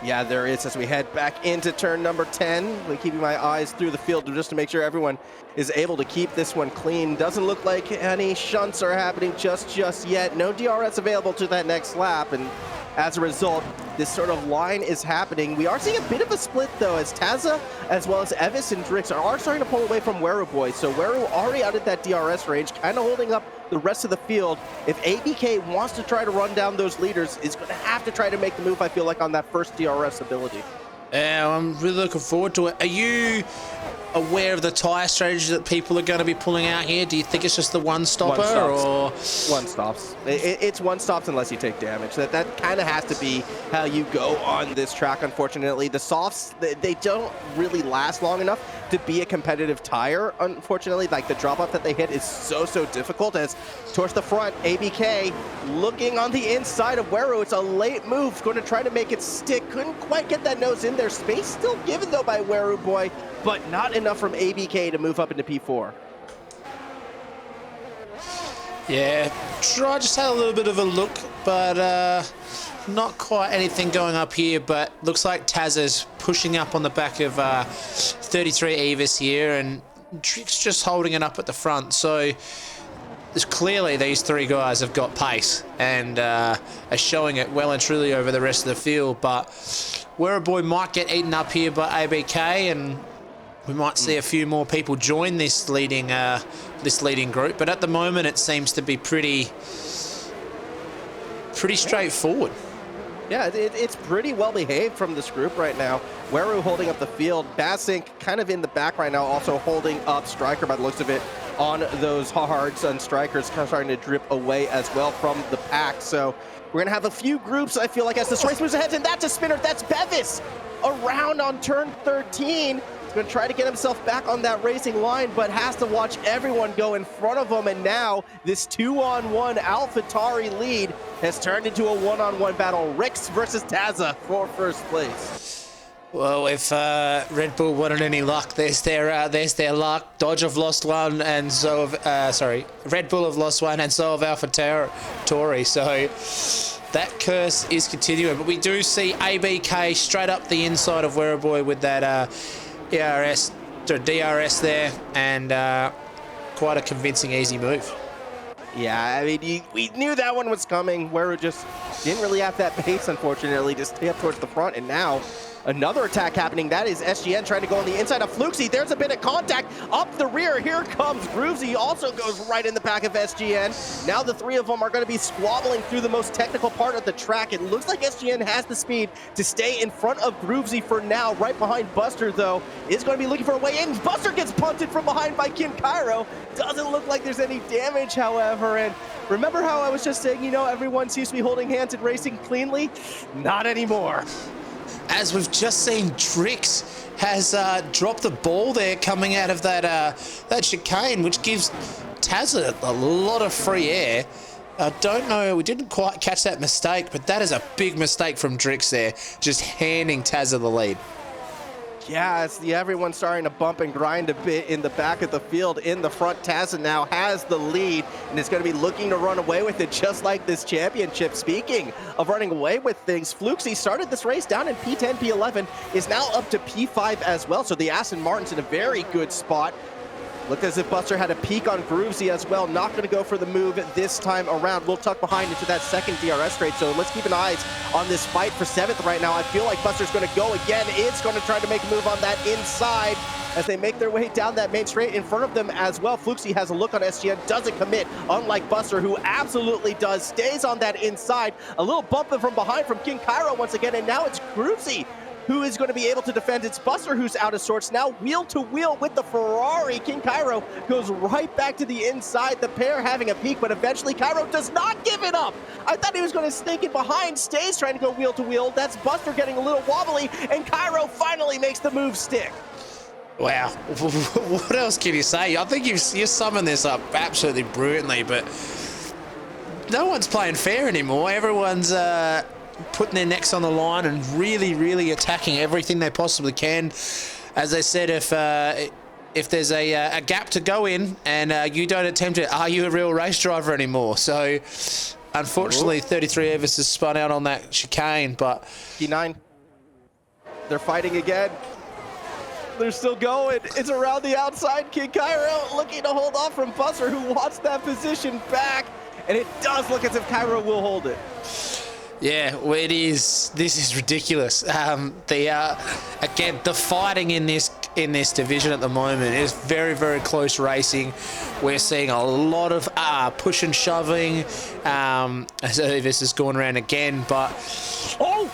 Yeah, there is, as we head back into turn number 10. We're keeping my eyes through the field just to make sure everyone is able to keep this one clean. Doesn't look like any shunts are happening just yet. No DRS available to that next lap, and as a result, this sort of line is happening. We are seeing a bit of a split, though, as Tazza, as well as Evis and Drix are starting to pull away from Werribee. So Werribee already out at that DRS range, kind of holding up the rest of the field. If ABK wants to try to run down those leaders, is going to have to try to make the move, I feel like, on that first DRS ability. Yeah, I'm really looking forward to it. Are you aware of the tyre strategy that people are going to be pulling out here? Do you think it's just the one-stopper? Or one stops? It's one stops unless you take damage. That kind of has to be how you go on this track, unfortunately. The softs, they don't really last long enough to be a competitive tire, unfortunately. Like, the drop-off that they hit is so difficult, as towards the front, ABK looking on the inside of Werribee. It's a late move, going to try to make it stick. Couldn't quite get that nose in there. Space still given, though, by Werribee, but not enough from ABK to move up into P4. yeah, I just had a little bit of a look, but not quite anything going up here. But looks like Tazza's pushing up on the back of 33 Evis here, and Drix just holding it up at the front. So there's clearly these 3 guys have got pace and are showing it well and truly over the rest of the field. But Werribee might get eaten up here by ABK, and we might see a few more people join this leading group. But at the moment, it seems to be pretty straightforward. Yeah, it's pretty well behaved from this group right now. Werribee holding up the field. Badsink kind of in the back right now, also holding up Striker by the looks of it on those hards, and Striker's kind of starting to drip away as well from the pack. So we're going to have a few groups, I feel like, as this race moves ahead, and that's a spinner. That's Bevis around on turn 13. He's going to try to get himself back on that racing line, but has to watch everyone go in front of him. And now this 2-on-1 AlphaTauri lead has turned into a 1-on-1 battle. Rix versus Tazza for first place. Well, if Red Bull wanted any luck, there's their luck. Dodge have lost one, and so have, Red Bull have lost one, and so have AlphaTauri. So that curse is continuing. But we do see ABK straight up the inside of Werribee with that ERS to DRS there, and quite a convincing, easy move. Yeah, I mean, we knew that one was coming, where it just didn't really have that pace, unfortunately, to stay up towards the front, and now another attack happening. That is SGN trying to go on the inside of Fluxy. There's a bit of contact up the rear. Here comes Groovesy, also goes right in the back of SGN. Now the three of them are going to be squabbling through the most technical part of the track. It looks like SGN has the speed to stay in front of Groovesy for now. Right behind Buster, though, is going to be looking for a way in. Buster gets punted from behind by Kin Cairo. Doesn't look like there's any damage, however, and remember how I was just saying, you know, everyone seems to be holding hands and racing cleanly? Not anymore. As we've just seen, Drix has dropped the ball there coming out of that chicane, which gives Tazza a lot of free air. I don't know, we didn't quite catch that mistake, but that is a big mistake from Drix there, just handing Tazza the lead. Yeah, it's everyone's starting to bump and grind a bit in the back of the field. In the front, Tazza now has the lead and is going to be looking to run away with it, just like this championship. Speaking of running away with things, Fluxy started this race down in P10, P11, is now up to P5 as well. So the Aston Martin's in a very good spot. Looked as if Buster had a peek on Groovesy as well. Not going to go for the move this time around. We'll tuck behind into that second DRS straight. So let's keep an eye on this fight for 7th right now. I feel like Buster's going to go again. It's going to try to make a move on that inside as they make their way down that main straight in front of them as well. Fluxy has a look on SGN, doesn't commit, unlike Buster, who absolutely does. Stays on that inside. A little bump from behind from King Cairo once again, and now it's Groovesy who is going to be able to defend. It's Buster who's out of sorts now, wheel to wheel with the Ferrari. King Cairo goes right back to the inside, the pair having a peek, but eventually Cairo does not give it up. I thought he was going to sneak in behind, stays trying to go wheel to wheel. That's Buster getting a little wobbly, and Cairo finally makes the move stick. Wow, what else can you say? I think you summoned this up absolutely brilliantly, but no one's playing fair anymore. Everyone's putting their necks on the line and really attacking everything they possibly can. As I said, if there's a gap to go in and you don't attempt it, are you a real race driver anymore? So unfortunately, 33 of us has spun out on that chicane, but P9, they're fighting again. They're still going. It's around the outside. King Cairo looking to hold off from Buster, who wants that position back, and it does look as if Cairo will hold it. Yeah, well, it is. This is ridiculous. Again, the fighting in this division at the moment is very close racing. We're seeing a lot of push and shoving. As this is going around again, but oh,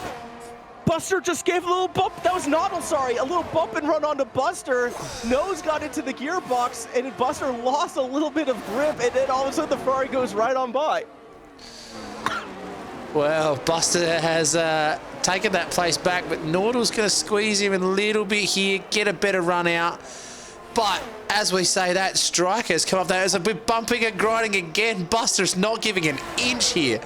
Buster just gave a little bump. That was Noddle, sorry. A little bump and run onto Buster. Nose got into the gearbox, and Buster lost a little bit of grip, and then all of a sudden the Ferrari goes right on by. Well, Buster has taken that place back, but Nordal's going to squeeze him a little bit here, get a better run out. But as we say that, Striker's come up there. There's a bit bumping and grinding again. Buster's not giving an inch here.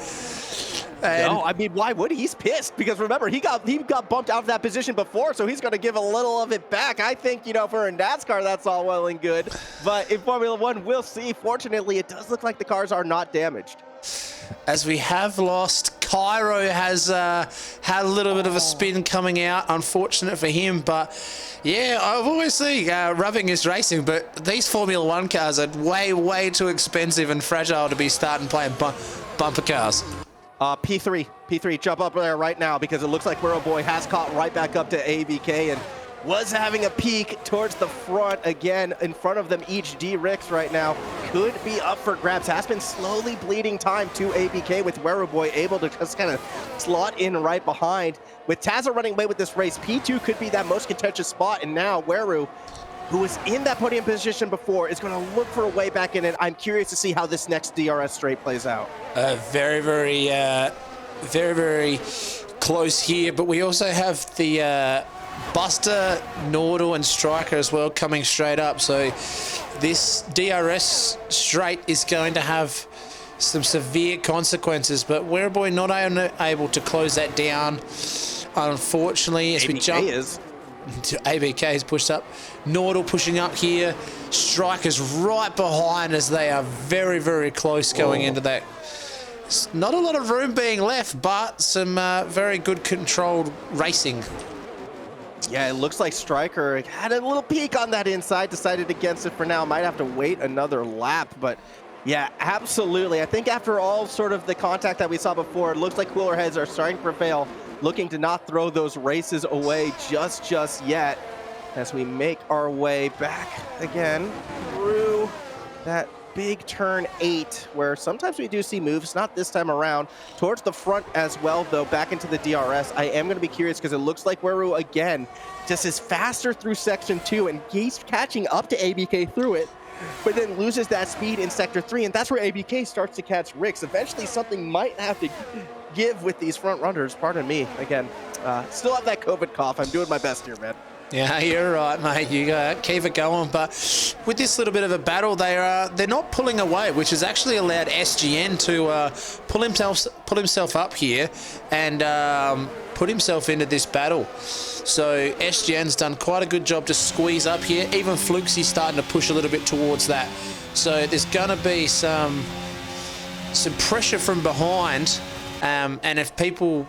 And no, I mean, why would he? He's pissed because remember, he got bumped out of that position before, so he's going to give a little of it back. I think, you know, for a NASCAR, that's all well and good. But in Formula One, we'll see. Fortunately, it does look like the cars are not damaged. As we have lost, Cairo has had a little bit of a spin coming out. Unfortunate for him, but yeah, obviously rubbing is racing, but these Formula One cars are way too expensive and fragile to be starting playing bumper cars. P3, jump up there right now because it looks like Burrow Boy has caught right back up to ABK and was having a peek towards the front again. In front of them, each D-Rix right now could be up for grabs. Has been slowly bleeding time to ABK with Burrow Boy able to just kind of slot in right behind. With Tazza running away with this race, P2 could be that most contentious spot, and now Weru, who was in that podium position before, is going to look for a way back in it. I'm curious to see how this next DRS straight plays out. Very close here, but we also have the Buster, Nordal, and Striker as well coming straight up. So this DRS straight is going to have some severe consequences, but Wereboy not able to close that down. Unfortunately, as we jump to ABK is pushed up. Nordal pushing up here. Striker's right behind as they are very close going into that. Not a lot of room being left, but some very good controlled racing. Yeah, it looks like Stryker had a little peek on that inside, decided against it for now. Might have to wait another lap, but yeah, absolutely. I think after all sort of the contact that we saw before, it looks like cooler heads are starting to prevail, looking to not throw those races away just yet as we make our way back again through that big turn 8, where sometimes we do see moves, not this time around, towards the front as well, though, back into the DRS. I am going to be curious because it looks like Weru, again, just is faster through Section 2, and he's catching up to ABK through it, but then loses that speed in Sector 3, and that's where ABK starts to catch Ricks. Eventually, something might have to give with these front runners. Pardon me, again. Still have that COVID cough. I'm doing my best here, man. Yeah, you're right, mate. You keep it going. But with this little bit of a battle, they're not pulling away, which has actually allowed SGN to pull himself up here and put himself into this battle. So SGN's done quite a good job to squeeze up here. Even Flukesy's starting to push a little bit towards that. So there's going to be some pressure from behind, and if the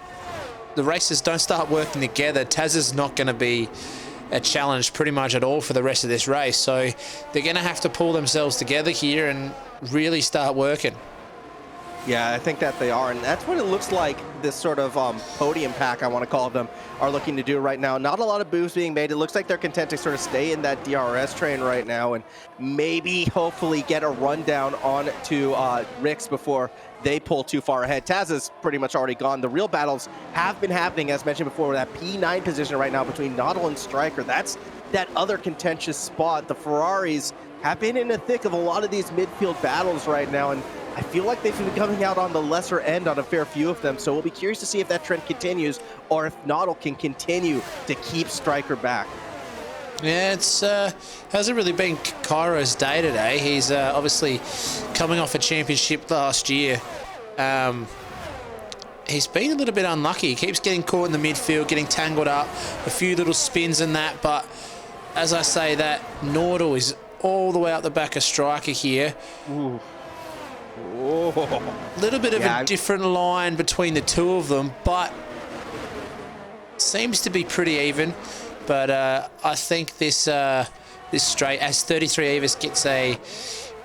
racers don't start working together, Taz is not going to be a challenge pretty much at all for the rest of this race. So they're going to have to pull themselves together here and really start working. Yeah, I think that they are, and that's what it looks like this sort of podium pack, I want to call them, are looking to do right now. Not a lot of moves being made. It looks like they're content to sort of stay in that DRS train right now and maybe, hopefully, get a rundown on to Ricks before they pull too far ahead. Taz is pretty much already gone. The real battles have been happening, as mentioned before, with that P9 position right now between Noddle and Stryker. That's that other contentious spot. The Ferraris have been in the thick of a lot of these midfield battles right now, and I feel like they've been coming out on the lesser end on a fair few of them, so we'll be curious to see if that trend continues or if Noddle can continue to keep Stryker back. Yeah, it's hasn't really been Cairo's day today. He's obviously coming off a championship last year. He's been a little bit unlucky. He keeps getting caught in the midfield, getting tangled up, a few little spins and that, but as I say, that Noddle is all the way up the back of Stryker here. Ooh. A little bit of a different line between the two of them, but seems to be pretty even. But I think this straight, as 33 Avis gets a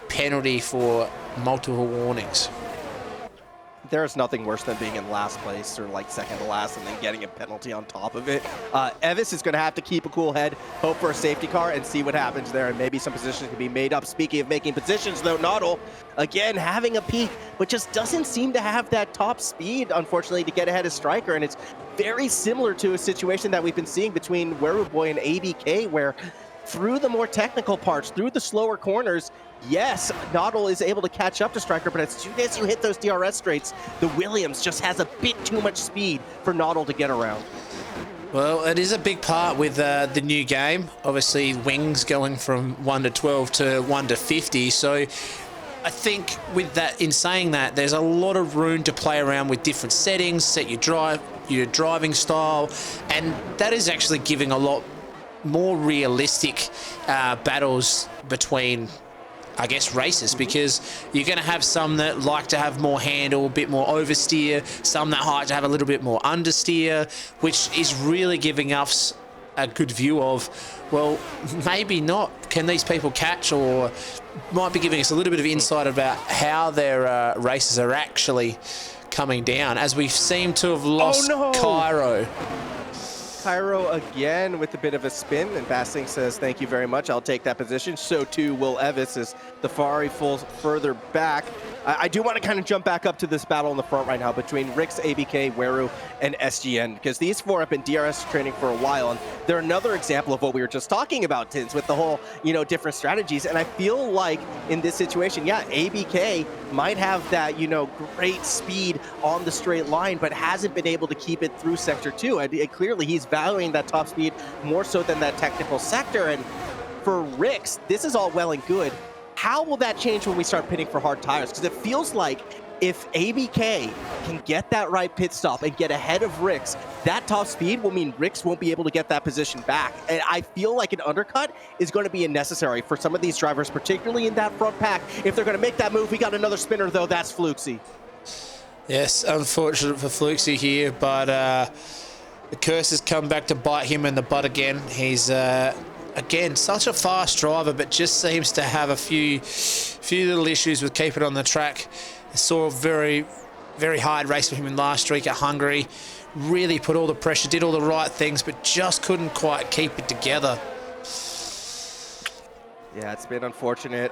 penalty for multiple warnings. There's nothing worse than being in last place or like second to last and then getting a penalty on top of it. Evis is going to have to keep a cool head, hope for a safety car, and see what happens there, and maybe some positions can be made up. Speaking of making positions, though, Noddle, again, having a peak, but just doesn't seem to have that top speed, unfortunately, to get ahead of Stryker, and it's very similar to a situation that we've been seeing between Weruboy and ABK, where through the more technical parts, through the slower corners, yes, Noddle is able to catch up to Stryker, but as soon as you hit those DRS straights, the Williams just has a bit too much speed for Noddle to get around. Well, it is a big part with the new game. Obviously, wings going from 1 to 12 to 1 to 50. So I think with that, in saying that, there's a lot of room to play around with different settings, set your driving style, and that is actually giving a lot more realistic battles between, I guess, races, because you're going to have some that like to have more handle, a bit more oversteer, some that like to have a little bit more understeer, which is really giving us a good view of, well, maybe not. Can these people catch, or might be giving us a little bit of insight about how their races are actually coming down, as we seem to have lost Cairo. Cairo again with a bit of a spin, and Basting says, thank you very much, I'll take that position. So too will Evis as the Ferrari falls further back. I do want to kind of jump back up to this battle in the front right now between Ricks, ABK, Weru, and SGN, because these four have been DRS training for a while, and they're another example of what we were just talking about, Tins, with the whole, different strategies. And I feel like in this situation, yeah, ABK might have that, great speed on the straight line, but hasn't been able to keep it through Sector 2. And clearly, he's valuing that top speed more so than that technical sector. And for Ricks, this is all well and good. How will that change when we start pitting for hard tires? Because it feels like if ABK can get that right pit stop and get ahead of Ricks, that top speed will mean Ricks won't be able to get that position back. And I feel like an undercut is going to be necessary for some of these drivers, particularly in that front pack. If they're going to make that move, we got another spinner, though. That's Fluxy. Yes, unfortunate for Fluxy here, but the curse has come back to bite him in the butt again. He's again such a fast driver, but just seems to have a few little issues with keeping it on the track. I saw a very hard race for him in last week at Hungary. Really put all the pressure, did all the right things, but just couldn't quite keep it together. Yeah, it's been unfortunate.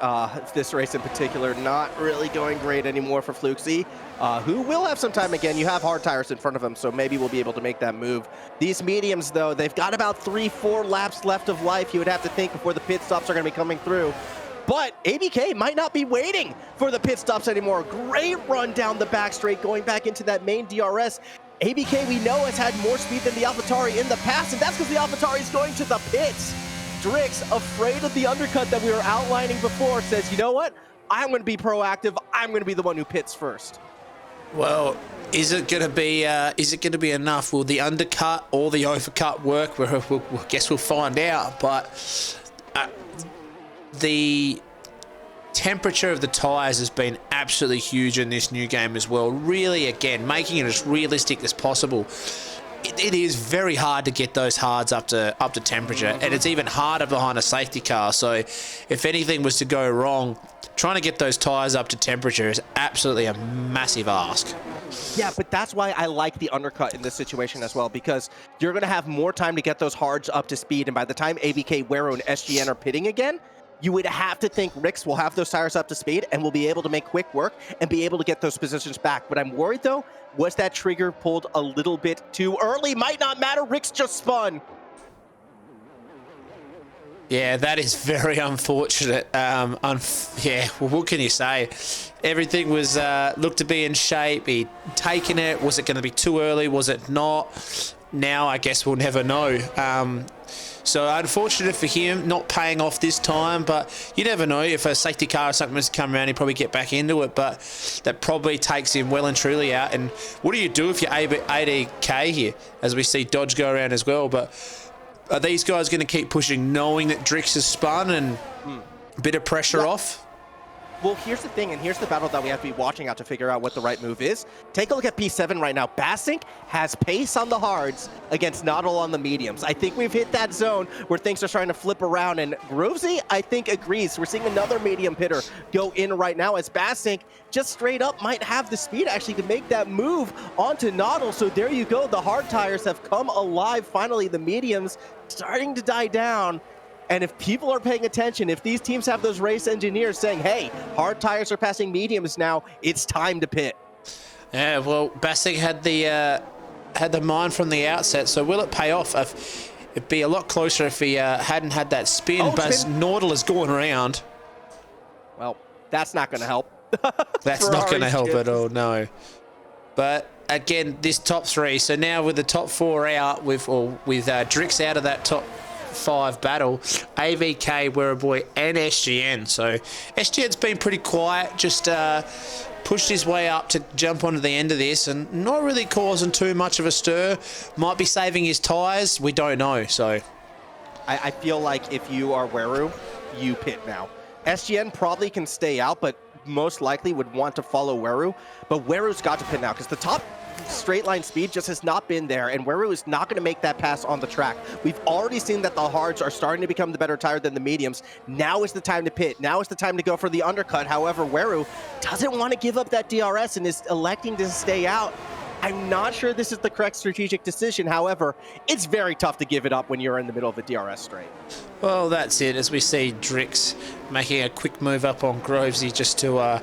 This race in particular, not really going great anymore for Fluxy, who will have some time again. You have hard tires in front of him, so maybe we'll be able to make that move. These mediums, though, they've got about 3-4 laps left of life, you would have to think, before the pit stops are going to be coming through. But ABK might not be waiting for the pit stops anymore. Great run down the back straight, going back into that main DRS. ABK, we know, has had more speed than the AlphaTauri in the past, and that's because the AlphaTauri is going to the pits. Drix, afraid of the undercut that we were outlining before, says, you know what? I'm going to be proactive. I'm going to be the one who pits first. Well, is it going to be enough? Will the undercut or the overcut work? We'll guess we'll find out. But the temperature of the tyres has been absolutely huge in this new game as well. Really, again, making it as realistic as possible. It is very hard to get those hards up to temperature, and it's even harder behind a safety car. So if anything was to go wrong, trying to get those tyres up to temperature is absolutely a massive ask. Yeah, but that's why I like the undercut in this situation as well, because you're going to have more time to get those hards up to speed, and by the time ABK, Wero, and SGN are pitting again, you would have to think Rix will have those tires up to speed and will be able to make quick work and be able to get those positions back. But I'm worried, though, was that trigger pulled a little bit too early? Might not matter. Rix just spun. Yeah, that is very unfortunate. Yeah, well, what can you say? Everything was looked to be in shape. He'd taken it. Was it going to be too early? Was it not? Now I guess we'll never know. So unfortunate for him, not paying off this time, but you never know. If a safety car or something was to come around, he'd probably get back into it, but that probably takes him well and truly out. And what do you do if you're 80k here, as we see Dodge go around as well? But are these guys going to keep pushing, knowing that Drix has spun and a bit of pressure off? Well, here's the thing, and here's the battle that we have to be watching out to figure out what the right move is. Take a look at P7 right now. Basink has pace on the hards against Noddle on the mediums. I think we've hit that zone where things are starting to flip around, and Grovesy, I think, agrees. We're seeing another medium hitter go in right now as Basink just straight up might have the speed actually to make that move onto Noddle. So there you go. The hard tires have come alive. Finally, the mediums starting to die down. And if people are paying attention, if these teams have those race engineers saying, hey, hard tires are passing mediums now, it's time to pit. Yeah, well, Basink had the mind from the outset, so will it pay off? It'd be a lot closer if he hadn't had that spin, but Nordal has gone around. Well, that's not going to help. That's not going to help at all, no. But again, this top three, so now with the top four out, with Drix out of that top 5 battle, AVK, Weraboy, and SGN. So SGN's been pretty quiet, just pushed his way up to jump onto the end of this and not really causing too much of a stir. Might be saving his tyres, we don't know. So I feel like if you are Weru, you pit now. SGN probably can stay out, but most likely would want to follow Weru. But Weru's got to pit now because the top straight line speed just has not been there, and Weru is not going to make that pass on the track. We've already seen that the hards are starting to become the better tire than the mediums. Now is the time to pit. Now is the time to go for the undercut. However, Weru doesn't want to give up that DRS and is electing to stay out. I'm not sure this is the correct strategic decision. However, it's very tough to give it up when you're in the middle of a DRS straight. Well, that's it. As we see Drix making a quick move up on Grovesy just to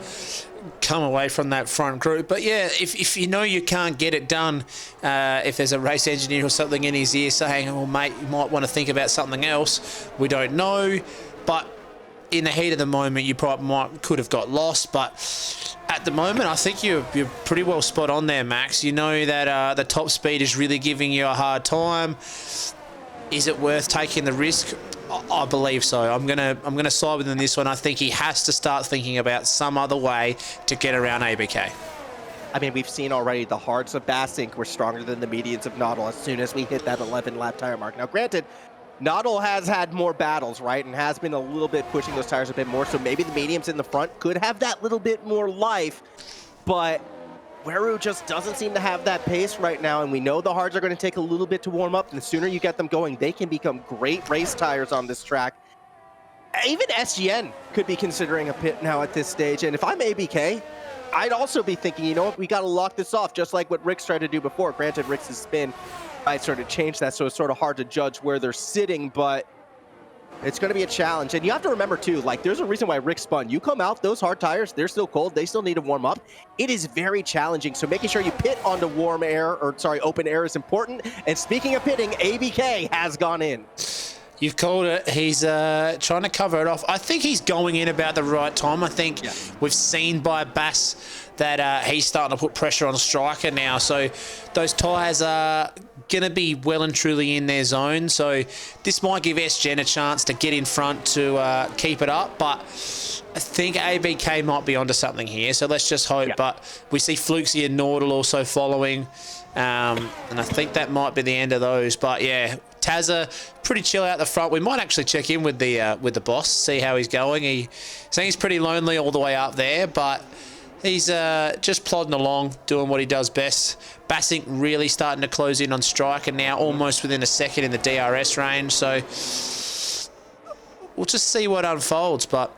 come away from that front group. But yeah, if you know you can't get it done, if there's a race engineer or something in his ear saying, oh mate, you might want to think about something else, we don't know. But in the heat of the moment, you probably could have got lost. But at the moment, I think you're pretty well spot on there, Max. You know that the top speed is really giving you a hard time. Is it worth taking the risk? I believe so. I'm gonna side with him in this one. I think he has to start thinking about some other way to get around ABK. I mean, we've seen already the hards of Basink were stronger than the medians of Noddle as soon as we hit that 11 lap tire mark. Now, granted, Noddle has had more battles, right, and has been a little bit pushing those tires a bit more, so maybe the mediums in the front could have that little bit more life, but Weru just doesn't seem to have that pace right now, and we know the hards are going to take a little bit to warm up, and the sooner you get them going, they can become great race tires on this track. Even SGN could be considering a pit now at this stage, and if I'm ABK, I'd also be thinking, you know what, we got to lock this off, just like what Rick's tried to do before. Granted, Rick's spin might sort of change that, so it's sort of hard to judge where they're sitting, but it's going to be a challenge. And you have to remember, too, like, there's a reason why Rick spun. You come out, those hard tires, they're still cold. They still need to warm up. It is very challenging, so making sure you pit onto open air is important. And speaking of pitting, ABK has gone in. You've called it. He's trying to cover it off. I think he's going in about the right time. I think we've seen by Bass that he's starting to put pressure on Striker now. So those tyres are going to be well and truly in their zone. So this might give SGN a chance to get in front to keep it up. But I think ABK might be onto something here. So let's just hope. But we see Flukesy and Nordal also following. And I think that might be the end of those. But yeah, Tazza pretty chill out the front. We might actually check in with the boss, see how he's going. He's saying he's pretty lonely all the way up there, but he's just plodding along, doing what he does best. Bassink really starting to close in on Striker now, almost within a second in the DRS range. So we'll just see what unfolds. But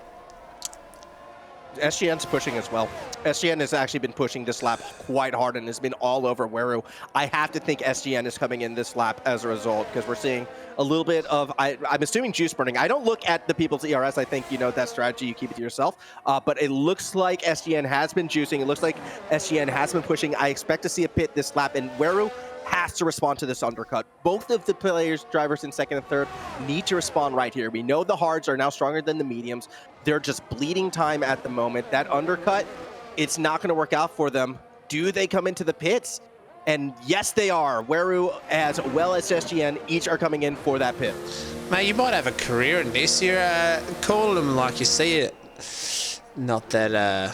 SGN's pushing as well. SGN has actually been pushing this lap quite hard and has been all over Weru. I have to think SGN is coming in this lap as a result, because we're seeing a little bit of, I'm assuming, juice burning. I don't look at the people's ERS. I think, you know, that strategy, you keep it to yourself. But it looks like SGN has been juicing. It looks like SGN has been pushing. I expect to see a pit this lap, and Weru has to respond to this undercut. Both of the drivers in second and third, need to respond right here. We know the hards are now stronger than the mediums. They're just bleeding time at the moment. That undercut, it's not going to work out for them. Do they come into the pits? And yes, they are. Weru as well as SGN each are coming in for that pit. Mate, you might have a career in this. You're calling them like you see it. Not that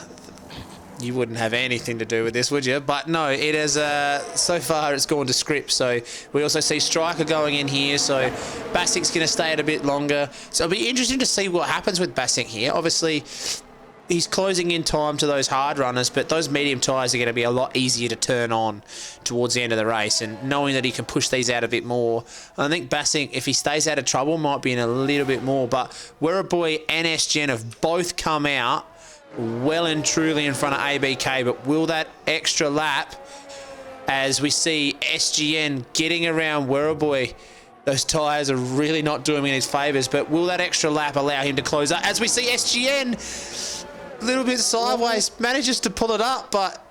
you wouldn't have anything to do with this, would you? But no, it is, so far it's gone to script. So we also see Striker going in here. So Bassink's going to stay at a bit longer. So it'll be interesting to see what happens with Bassink here. Obviously, he's closing in time to those hard runners, but those medium tyres are going to be a lot easier to turn on towards the end of the race. And knowing that he can push these out a bit more, I think Bassink, if he stays out of trouble, might be in a little bit more. But Werribee and SGN have both come out well and truly in front of ABK, but will that extra lap, as we see SGN getting around Werribee, those tyres are really not doing him in his favours, but will that extra lap allow him to close up? As we see SGN a little bit sideways, manages to pull it up, but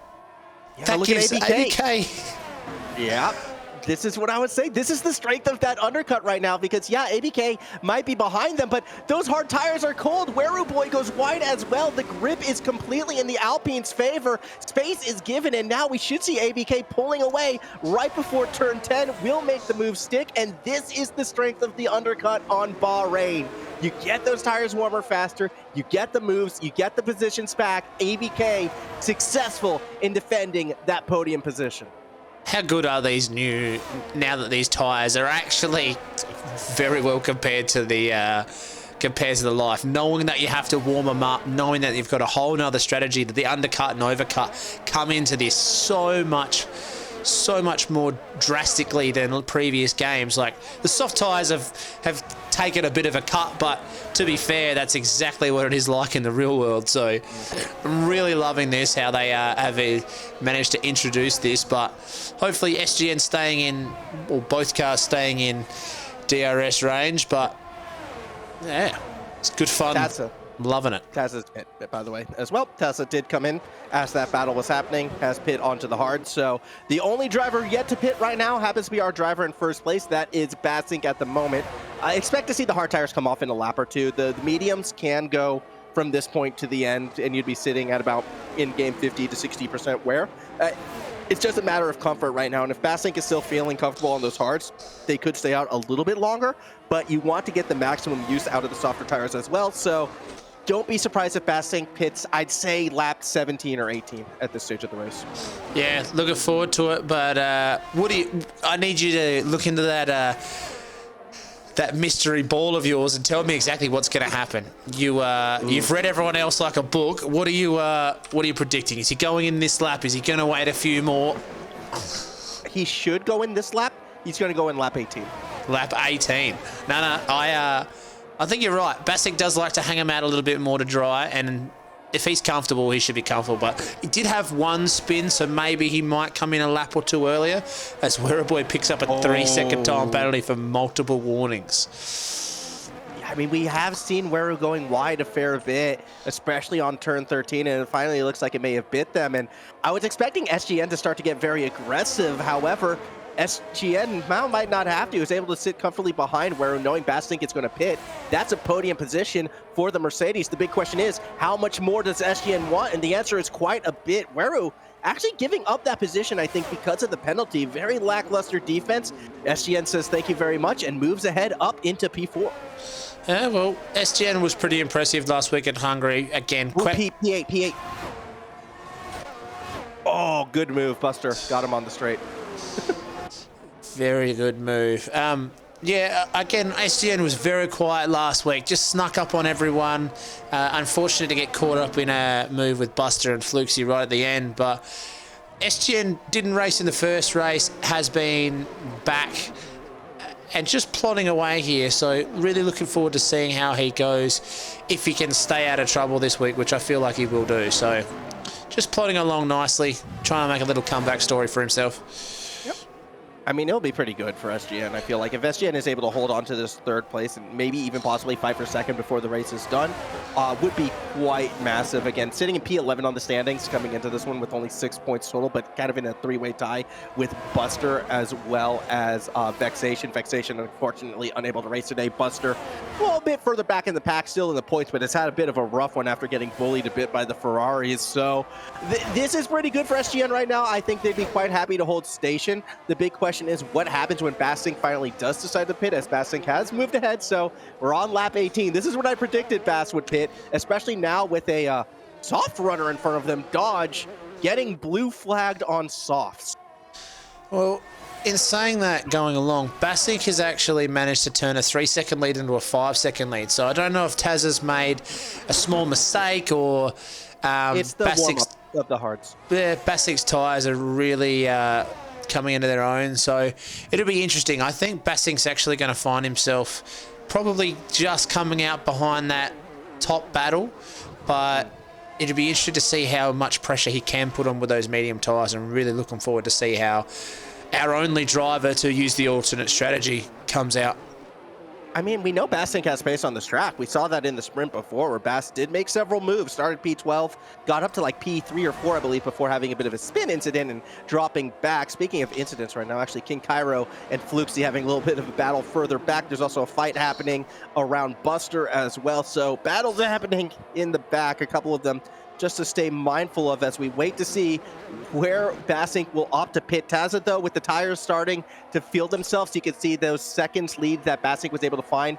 that gives ABK. Yeah. This is what I would say. This is the strength of that undercut right now, because, yeah, ABK might be behind them, but those hard tires are cold. Werribee goes wide as well. The grip is completely in the Alpine's favor. Space is given, and now we should see ABK pulling away right before turn 10. Will make the move stick, and this is the strength of the undercut on Bahrain. You get those tires warmer faster, you get the moves, you get the positions back. ABK successful in defending that podium position. How good are these new, now that these tyres are actually very well compared to the life, knowing that you have to warm them up, knowing that you've got a whole nother strategy, that the undercut and overcut come into this so much more drastically than previous games. Like, the soft tyres have taken a bit of a cut, but to be fair, that's exactly what it is like in the real world. So I'm really loving this, how they have managed to introduce this, but hopefully SGN staying in, or both cars staying in DRS range. But yeah, it's good fun. I'm loving it. Tazza's pit, by the way, as well. Tazza did come in as that battle was happening, has pit onto the hard. So the only driver yet to pit right now happens to be our driver in first place. That is Bassink at the moment. I expect to see the hard tires come off in a lap or two. The mediums can go from this point to the end, and you'd be sitting at about in-game 50 to 60% wear. It's just a matter of comfort right now, and if Bassink is still feeling comfortable on those hards, they could stay out a little bit longer, but you want to get the maximum use out of the softer tires as well. So don't be surprised if Bassink pits, I'd say, lap 17 or 18 at this stage of the race. Yeah, looking forward to it. But Woody, I need you to look into that that mystery ball of yours and tell me exactly what's going to happen. You've read everyone else like a book. What are you predicting? Is he going in this lap? Is he going to wait a few more? He should go in this lap. He's going to go in lap 18. Lap 18. No, I think you're right. Bassick does like to hang him out a little bit more to dry, and if he's comfortable, he should be comfortable. But he did have one spin, so maybe he might come in a lap or two earlier, as Werribee picks up a 3-second time penalty for multiple warnings. I mean, we have seen Werribee going wide a fair bit, especially on turn 13, and it finally looks like it may have bit them. And I was expecting SGN to start to get very aggressive. However, SGN might not have to. He was able to sit comfortably behind where knowing Bassink is going to pit. That's a podium position for the Mercedes. The big question is, how much more does SGN want? And the answer is quite a bit. Werribee actually giving up that position, I think, because of the penalty. Very lackluster defense. SGN says thank you very much and moves ahead up into P4. Yeah, well, SGN was pretty impressive last week at Hungary. Again, P8. Oh, good move, Buster. Got him on the straight. Very good move. Yeah, again, SGN was very quiet last week. Just snuck up on everyone. Unfortunate to get caught up in a move with Buster and Fluxy right at the end. But SGN didn't race in the first race, has been back and just plodding away here. So really looking forward to seeing how he goes, if he can stay out of trouble this week, which I feel like he will do. So just plodding along nicely, trying to make a little comeback story for himself. I mean, it'll be pretty good for SGN. I feel like if SGN is able to hold on to this third place and maybe even possibly fight for second before the race is done, would be quite massive. Again, sitting in P11 on the standings, coming into this one with only 6 points total, but kind of in a three-way tie with Buster as well as Vexation. Vexation, unfortunately, unable to race today. Buster, well, a bit further back in the pack, still in the points, but has had a bit of a rough one after getting bullied a bit by the Ferraris. So this is pretty good for SGN right now. I think they'd be quite happy to hold station. The big question is what happens when Bassink finally does decide to pit, as Bassink has moved ahead. So we're on lap 18. This is what I predicted Bass would pit, especially now with a soft runner in front of them, Dodge, getting blue flagged on softs. Well, in saying that, going along, Bassink has actually managed to turn a 3-second lead into a 5-second lead. So I don't know if Taz has made a small mistake or it's the warm-up of the hards. Yeah, Bassink's tyres are really coming into their own, so it'll be interesting. I think Bassink's actually going to find himself probably just coming out behind that top battle, but it'll be interesting to see how much pressure he can put on with those medium tyres, and really looking forward to see how our only driver to use the alternate strategy comes out. I mean, we know Bassink has pace on this track. We saw that in the sprint before, where Bass did make several moves. Started P12, got up to like P3 or 4, I believe, before having a bit of a spin incident and dropping back. Speaking of incidents right now, actually, King Cairo and Fluxy having a little bit of a battle further back. There's also a fight happening around Buster as well. So battles are happening in the back, a couple of them just to stay mindful of as we wait to see where Bassink will opt to pit. Tazza, though, with the tires starting to feel themselves, you can see those seconds lead that Bassink was able to find.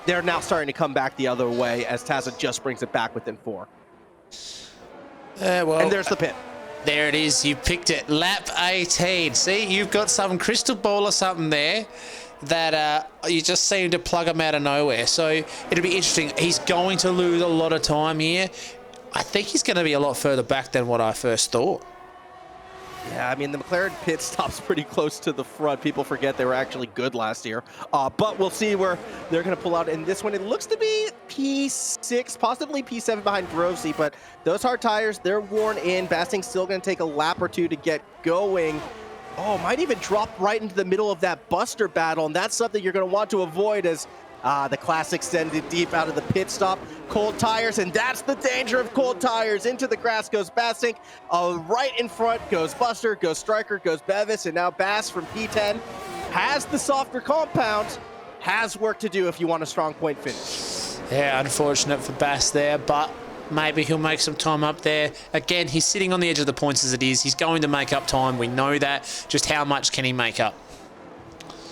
They're now starting to come back the other way as Tazza just brings it back within 4. Well, and there's the pit. There it is. You picked it. Lap 18. See, you've got some crystal ball or something there that you just seem to plug them out of nowhere. So it'll be interesting. He's going to lose a lot of time here. I think he's going to be a lot further back than what I first thought. Yeah, I mean, the McLaren pit stops pretty close to the front. People forget they were actually good last year. But we'll see where they're going to pull out in this one. It looks to be P6, possibly P7 behind Grossi, but those hard tires, they're worn in. Bassink's still going to take a lap or two to get going. Oh, might even drop right into the middle of that Buster battle, and that's something you're going to want to avoid as the classic sending deep out of the pit stop. Cold tires, and that's the danger of cold tires. Into the grass goes Bassink. Right in front goes Buster, goes Striker, goes Bevis, and now Bass from P10 has the softer compound, has work to do if you want a strong point finish. Yeah, unfortunate for Bass there, but maybe he'll make some time up there. Again, he's sitting on the edge of the points as it is. He's going to make up time. We know that. Just how much can he make up?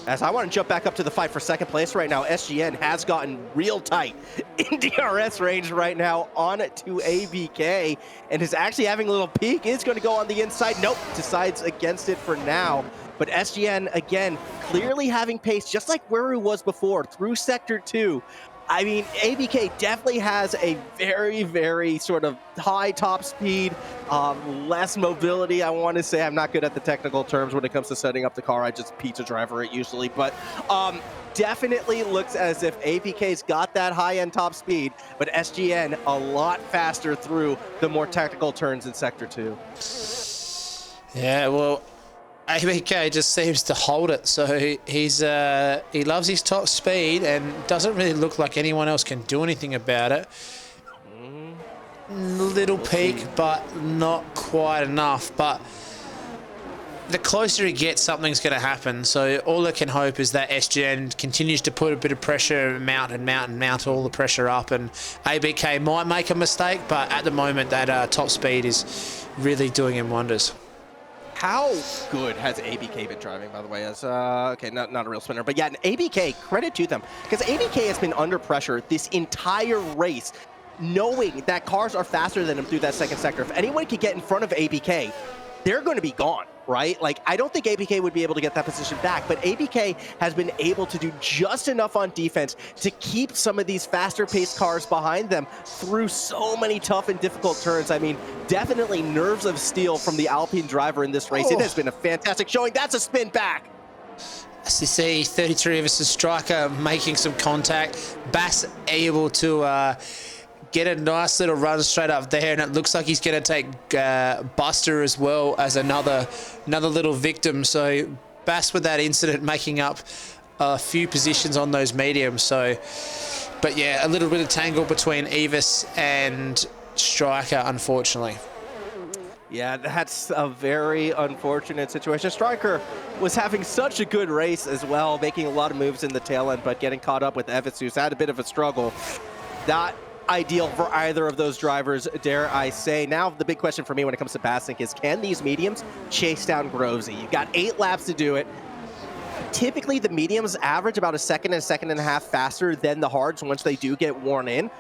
As I want to jump back up to the fight for second place right now, SGN has gotten real tight in DRS range right now on to ABK and is actually having a little peek. Is going to go on the inside. Nope, decides against it for now. But SGN, again, clearly having pace, just like where he was before, through Sector 2. I mean, ABK definitely has a very, very sort of high top speed, less mobility, I want to say. I'm not good at the technical terms when it comes to setting up the car. I just pizza driver it usually. But definitely looks as if ABK's got that high-end top speed, but SGN a lot faster through the more technical turns in Sector 2. Yeah, well, ABK just seems to hold it, so he loves his top speed and doesn't really look like anyone else can do anything about it. Little peak, but not quite enough. But the closer he gets, something's going to happen. So all I can hope is that SGN continues to put a bit of pressure, mount all the pressure up, and ABK might make a mistake, but at the moment that top speed is really doing him wonders. How good has ABK been driving, by the way? As okay, not a real spinner, but yeah, ABK, credit to them, because ABK has been under pressure this entire race, knowing that cars are faster than him through that second sector. If anyone could get in front of ABK, they're going to be gone, right? Like, I don't think ABK would be able to get that position back, but ABK has been able to do just enough on defense to keep some of these faster-paced cars behind them through so many tough and difficult turns. I mean, definitely nerves of steel from the Alpine driver in this race. It has been a fantastic showing. That's a spin back. As you see, 33 versus Striker making some contact. Bass able to get a nice little run straight up there, and it looks like he's going to take Buster as well as another little victim. So Bass with that incident making up a few positions on those mediums. So, but yeah, a little bit of tangle between Evis and Striker, unfortunately. Yeah, that's a very unfortunate situation. Striker was having such a good race as well, making a lot of moves in the tail end, but getting caught up with Evis, who's had a bit of a struggle. Not ideal for either of those drivers, dare I say. Now, the big question for me when it comes to Bassink is, can these mediums chase down Grovesy? You've got 8 laps to do it. Typically, the mediums average about a second and a half faster than the hards once they do get worn in.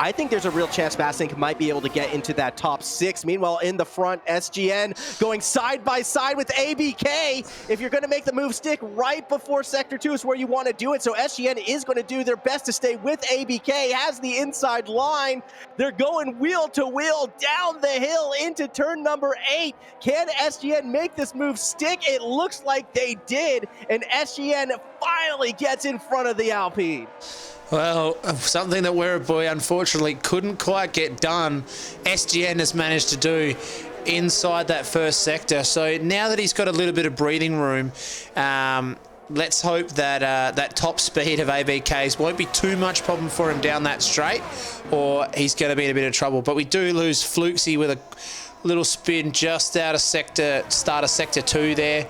I think there's a real chance Bassink might be able to get into that top 6. Meanwhile, in the front, SGN going side by side with ABK. If you're going to make the move stick right before Sector 2 is where you want to do it. So SGN is going to do their best to stay with ABK, has the inside line. They're going wheel to wheel down the hill into turn number 8. Can SGN make this move stick? It looks like they did. And SGN finally gets in front of the Alpine. Well, something that Werribee unfortunately couldn't quite get done, SGN has managed to do inside that first sector. So now that he's got a little bit of breathing room, let's hope that that top speed of ABK's won't be too much problem for him down that straight, or he's going to be in a bit of trouble. But we do lose Fluxy with a little spin just out of start of sector 2 there.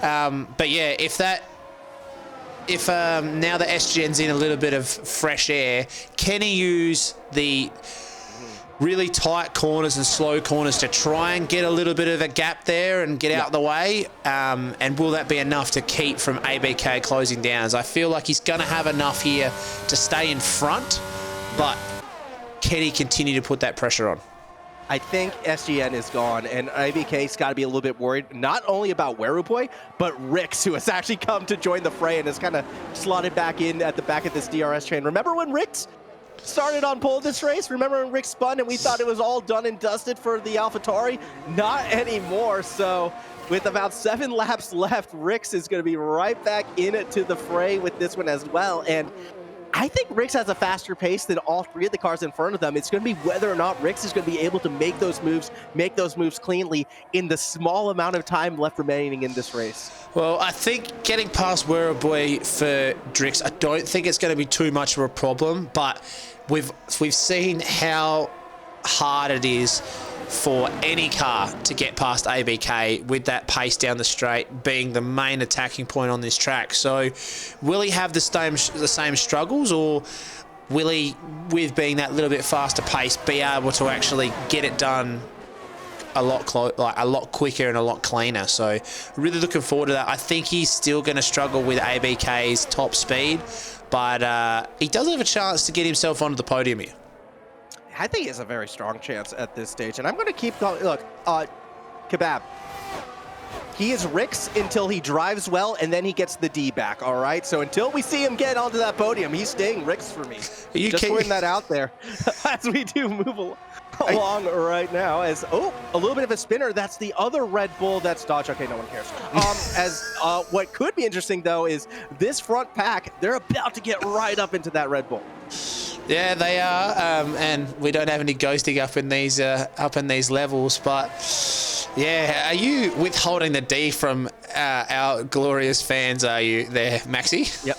But yeah, if now that SGN's in a little bit of fresh air, can he use the really tight corners and slow corners to try and get a little bit of a gap there and get out of the way? And will that be enough to keep from ABK closing down? As I feel like he's going to have enough here to stay in front, but can he continue to put that pressure on? I think SGN is gone, and ABK's got to be a little bit worried, not only about Werribee, but Rix, who has actually come to join the fray and has kind of slotted back in at the back of this DRS train. Remember when Rix started on pole this race? Remember when Rix spun and we thought it was all done and dusted for the AlphaTauri? Not anymore. So with about 7 laps left, Rix is going to be right back into the fray with this one as well. And I think Rix has a faster pace than all 3 of the cars in front of them. It's going to be whether or not Rix is going to be able to make those moves cleanly in the small amount of time left remaining in this race. Well, I think getting past Werribee for Drix, I don't think it's going to be too much of a problem, but we've seen how hard it is for any car to get past ABK with that pace down the straight being the main attacking point on this track. So will he have the same struggles, or will he, with being that little bit faster pace, be able to actually get it done a lot quicker and a lot cleaner? So really looking forward to that. I think he's still going to struggle with ABK's top speed, but he does have a chance to get himself onto the podium here. I think he has a very strong chance at this stage, and I'm going to keep going. Look, Kebab, he is Ricks until he drives well, and then he gets the D back, all right? So until we see him get onto that podium, he's staying Ricks for me. Just putting that out there as we do move along right now. As a little bit of a spinner. That's the other Red Bull. That's Dodge. Okay, no one cares. What could be interesting though is this front pack. They're about to get right up into that Red Bull. Yeah, they are, and we don't have any ghosting up in these levels. But yeah, are you withholding the D from our glorious fans? Are you there, Maxi? Yep.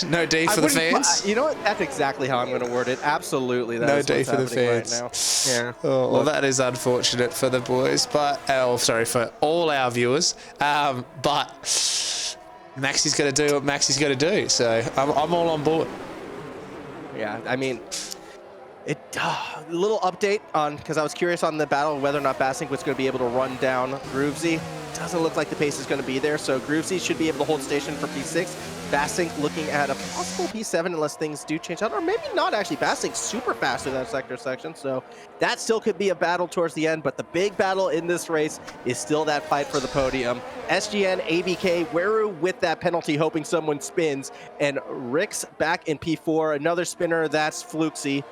No D for the fans. You know what? That's exactly how I'm going to word it. Absolutely. No D for the fans. Right now. Yeah. Oh, well, that is unfortunate for the boys, but sorry for all our viewers. But Maxi's got to do what Maxi's got to do, so I'm all on board. Yeah, I mean, a little update on, because I was curious on the battle whether or not Basink was going to be able to run down Groovesy. Doesn't look like the pace is going to be there, so Groovesy should be able to hold station for P6. Basink looking at a possible P7 unless things do change out, or maybe not actually. Basink's super fast in that sector section, so that still could be a battle towards the end, but the big battle in this race is still that fight for the podium. SGN, ABK, Weru with that penalty hoping someone spins, and Ricks back in P4. Another spinner, that's Fluxy.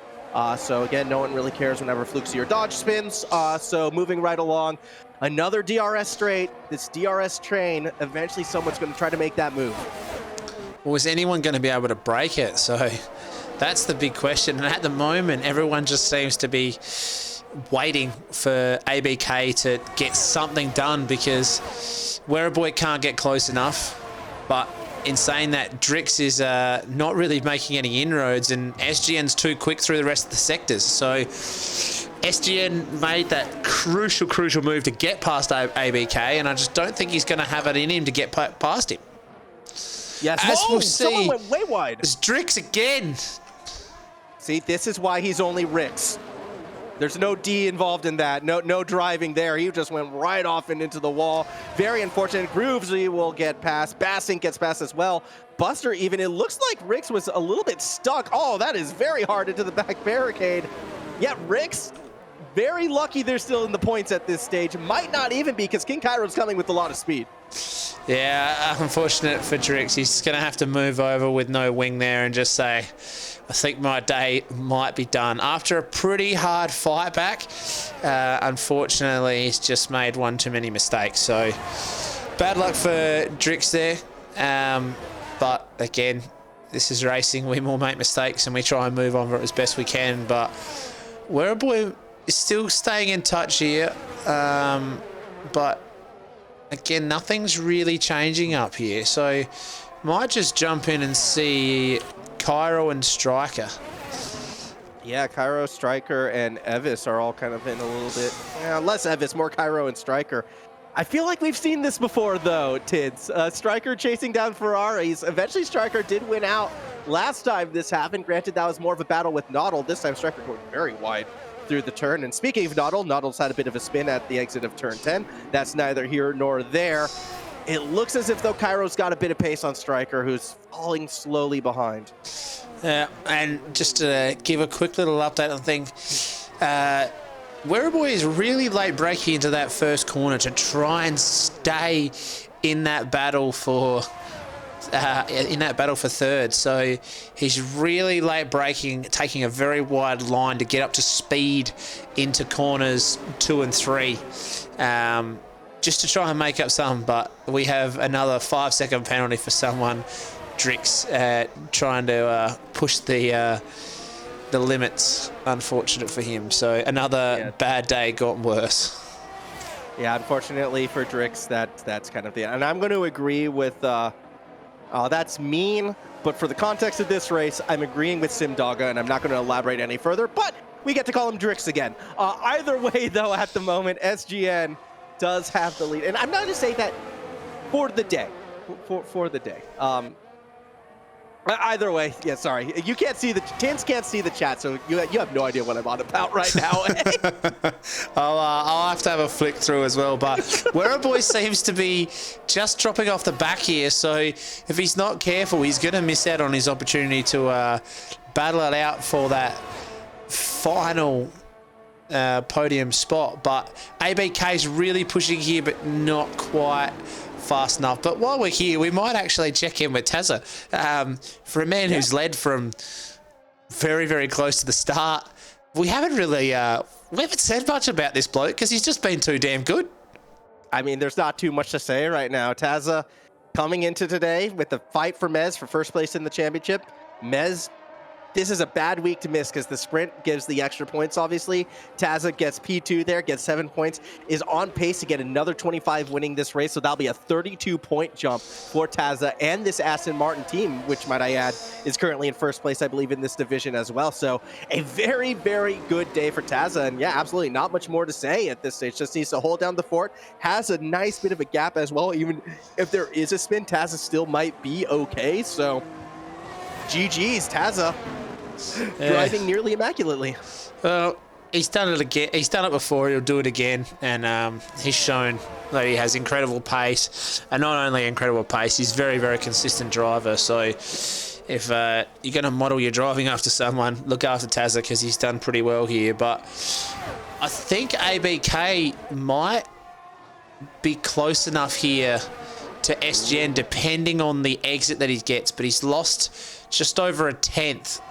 So again, no one really cares whenever Fluxy or Dodge spins. So moving right along, another DRS straight. This DRS train, eventually someone's going to try to make that move. Well, is anyone going to be able to break it? So that's the big question. And at the moment, everyone just seems to be waiting for ABK to get something done because Wereboy can't get close enough. But in saying that, Drix is not really making any inroads, and SGN's too quick through the rest of the sectors. So SGN made that crucial move to get past ABK, and I just don't think he's going to have it in him to get past him. Yes, as we'll see, someone went way wide. It's Drix again. See, this is why he's only Ricks. There's no D involved in that. No driving there. He just went right off and into the wall. Very unfortunate. Groovesy will get past. Basink gets past as well. Buster even, it looks like Ricks was a little bit stuck. Oh, that is very hard into the back barricade. Yet Ricks, very lucky they're still in the points at this stage. Might not even be because King Cairo's coming with a lot of speed. Yeah, unfortunate for Drix. He's going to have to move over with no wing there and just say, I think my day might be done. After a pretty hard fight back, unfortunately, he's just made one too many mistakes. So bad luck for Drix there. But again, this is racing. We all make mistakes and we try and move on as best we can. But Wereboy is still staying in touch here. But again, nothing's really changing up here. So might just jump in and see Cairo and Striker. Yeah, Cairo, Striker, and Evis are all kind of in a little bit, less Evis, more Cairo and Striker. I feel like we've seen this before, though, Tids. Striker chasing down Ferraris. Eventually, Striker did win out last time this happened. Granted, that was more of a battle with Noddle. This time, Striker going very wide through the turn. And speaking of Noddle, Noddle's had a bit of a spin at the exit of turn 10. That's neither here nor there. It looks as if, though, Cairo's got a bit of pace on Striker, who's falling slowly behind. And just to give a quick little update on things, Wereboy is really late breaking into that first corner to try and stay in that battle for third. So he's really late braking, taking a very wide line to get up to speed into corners 2 and 3. Just to try and make up some, but we have another 5-second penalty for someone. Drix trying to push the limits. Unfortunate for him. So another bad day got worse. Yeah, unfortunately for Drix, that's kind of the end. And I'm going to agree with that's mean, but for the context of this race, I'm agreeing with Simdogga, and I'm not going to elaborate any further, but we get to call him Drix again. Either way, though, at the moment, SGN does have the lead. And I'm not going to say that for the day. For the day. Either way, yeah, sorry. You can't see Tins can't see the chat, so you have no idea what I'm on about right now. I'll have to have a flick through as well, but Wereboy seems to be just dropping off the back here, so if he's not careful, he's going to miss out on his opportunity to battle it out for that final podium spot. But ABK is really pushing here, but not quite fast enough. But while we're here, we might actually check in with Tazza. For a man who's led from very, very close to the start, we haven't really we haven't said much about this bloke because he's just been too damn good. I mean, there's not too much to say right now. Tazza coming into today with the fight for Mez for first place in the championship. Mez, this is a bad week to miss because the sprint gives the extra points, obviously. Tazza gets P2 there, gets 7 points, is on pace to get another 25 winning this race, so that'll be a 32-point jump for Tazza and this Aston Martin team, which, might I add, is currently in first place, I believe, in this division as well. So a very, very good day for Tazza, and yeah, absolutely not much more to say at this stage. Just needs to hold down the fort, has a nice bit of a gap as well. Even if there is a spin, Tazza still might be okay, so GG's, Tazza. Driving nearly immaculately. Well, he's done it again. He's done it before. He'll do it again, and he's shown that he has incredible pace. And not only incredible pace, he's very, very consistent driver. So if you're going to model your driving after someone, look after Tazza because he's done pretty well here. But I think ABK might be close enough here to SGN, depending on the exit that he gets. But he's lost just over a tenth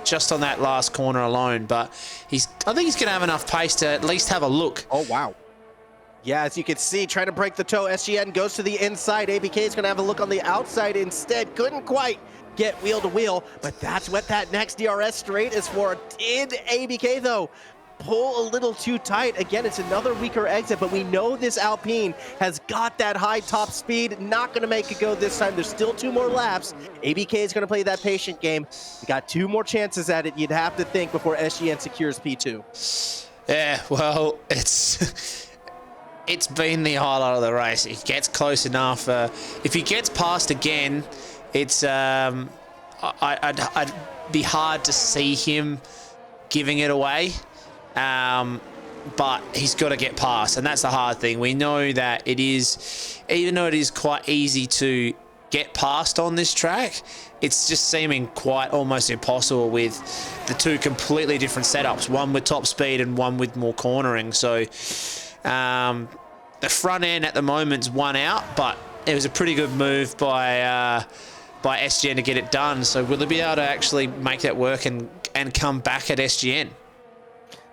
just on that last corner alone, but I think he's going to have enough pace to at least have a look. Oh, wow. Yeah, as you can see, trying to break the toe, SGN goes to the inside. ABK is going to have a look on the outside instead. Couldn't quite get wheel to wheel, but that's what that next DRS straight is for. Did ABK, though, pull a little too tight? Again, it's another weaker exit, but we know this Alpine has got that high top speed. Not going to make it go this time. There's still 2 more laps. ABK is going to play that patient game. We got 2 more chances at it, you'd have to think, before SGN secures P2. Yeah, well, it's been the highlight of the race. He gets close enough. If he gets past again, it's I'd be hard to see him giving it away. But he's got to get past, and that's the hard thing. We know that it is, even though it is quite easy to get past on this track, it's just seeming quite almost impossible with the 2 completely different setups, one with top speed and one with more cornering. So the front end at the moment's 1 out, but it was a pretty good move by SGN to get it done. So will they be able to actually make that work and come back at SGN?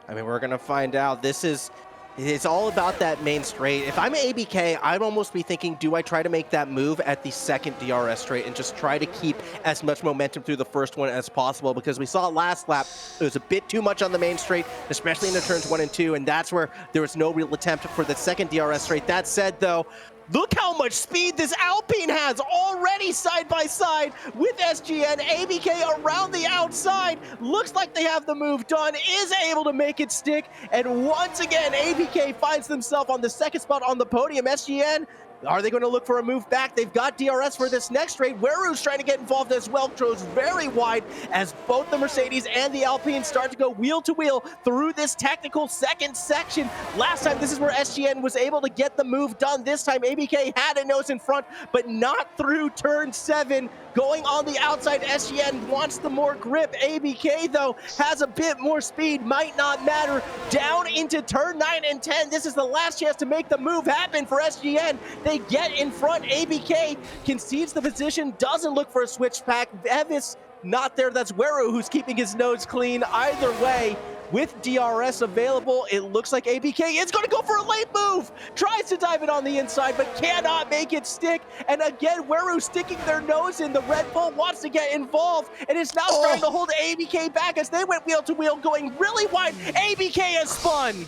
I mean, we're going to find out. It's all about that main straight. If I'm ABK, I'd almost be thinking, do I try to make that move at the second DRS straight and just try to keep as much momentum through the first one as possible? Because we saw last lap, it was a bit too much on the main straight, especially in the turns 1 and 2, and that's where there was no real attempt for the second DRS straight. That said, though, look how much speed this Alpine has already side by side with SGN. ABK around the outside. Looks like they have the move done, is able to make it stick. And once again, ABK finds themselves on the second spot on the podium. SGN, are they going to look for a move back? They've got DRS for this next straight. Weru's trying to get involved as well. Goes very wide as both the Mercedes and the Alpine start to go wheel to wheel through this technical second section. Last time, this is where SGN was able to get the move done. This time, ABK had a nose in front, but not through turn 7. Going on the outside, SGN wants the more grip. ABK, though, has a bit more speed. Might not matter. Down into turn 9 and 10. This is the last chance to make the move happen for SGN. They get in front. ABK concedes the position, doesn't look for a switch pack. Evis not there. That's Weru who's keeping his nose clean. Either way, with DRS available, it looks like ABK is going to go for a late move. Tries to dive it on the inside, but cannot make it stick. And again, Weru sticking their nose in. The Red Bull wants to get involved, and is now trying to hold ABK back as they went wheel to wheel, going really wide. ABK has spun.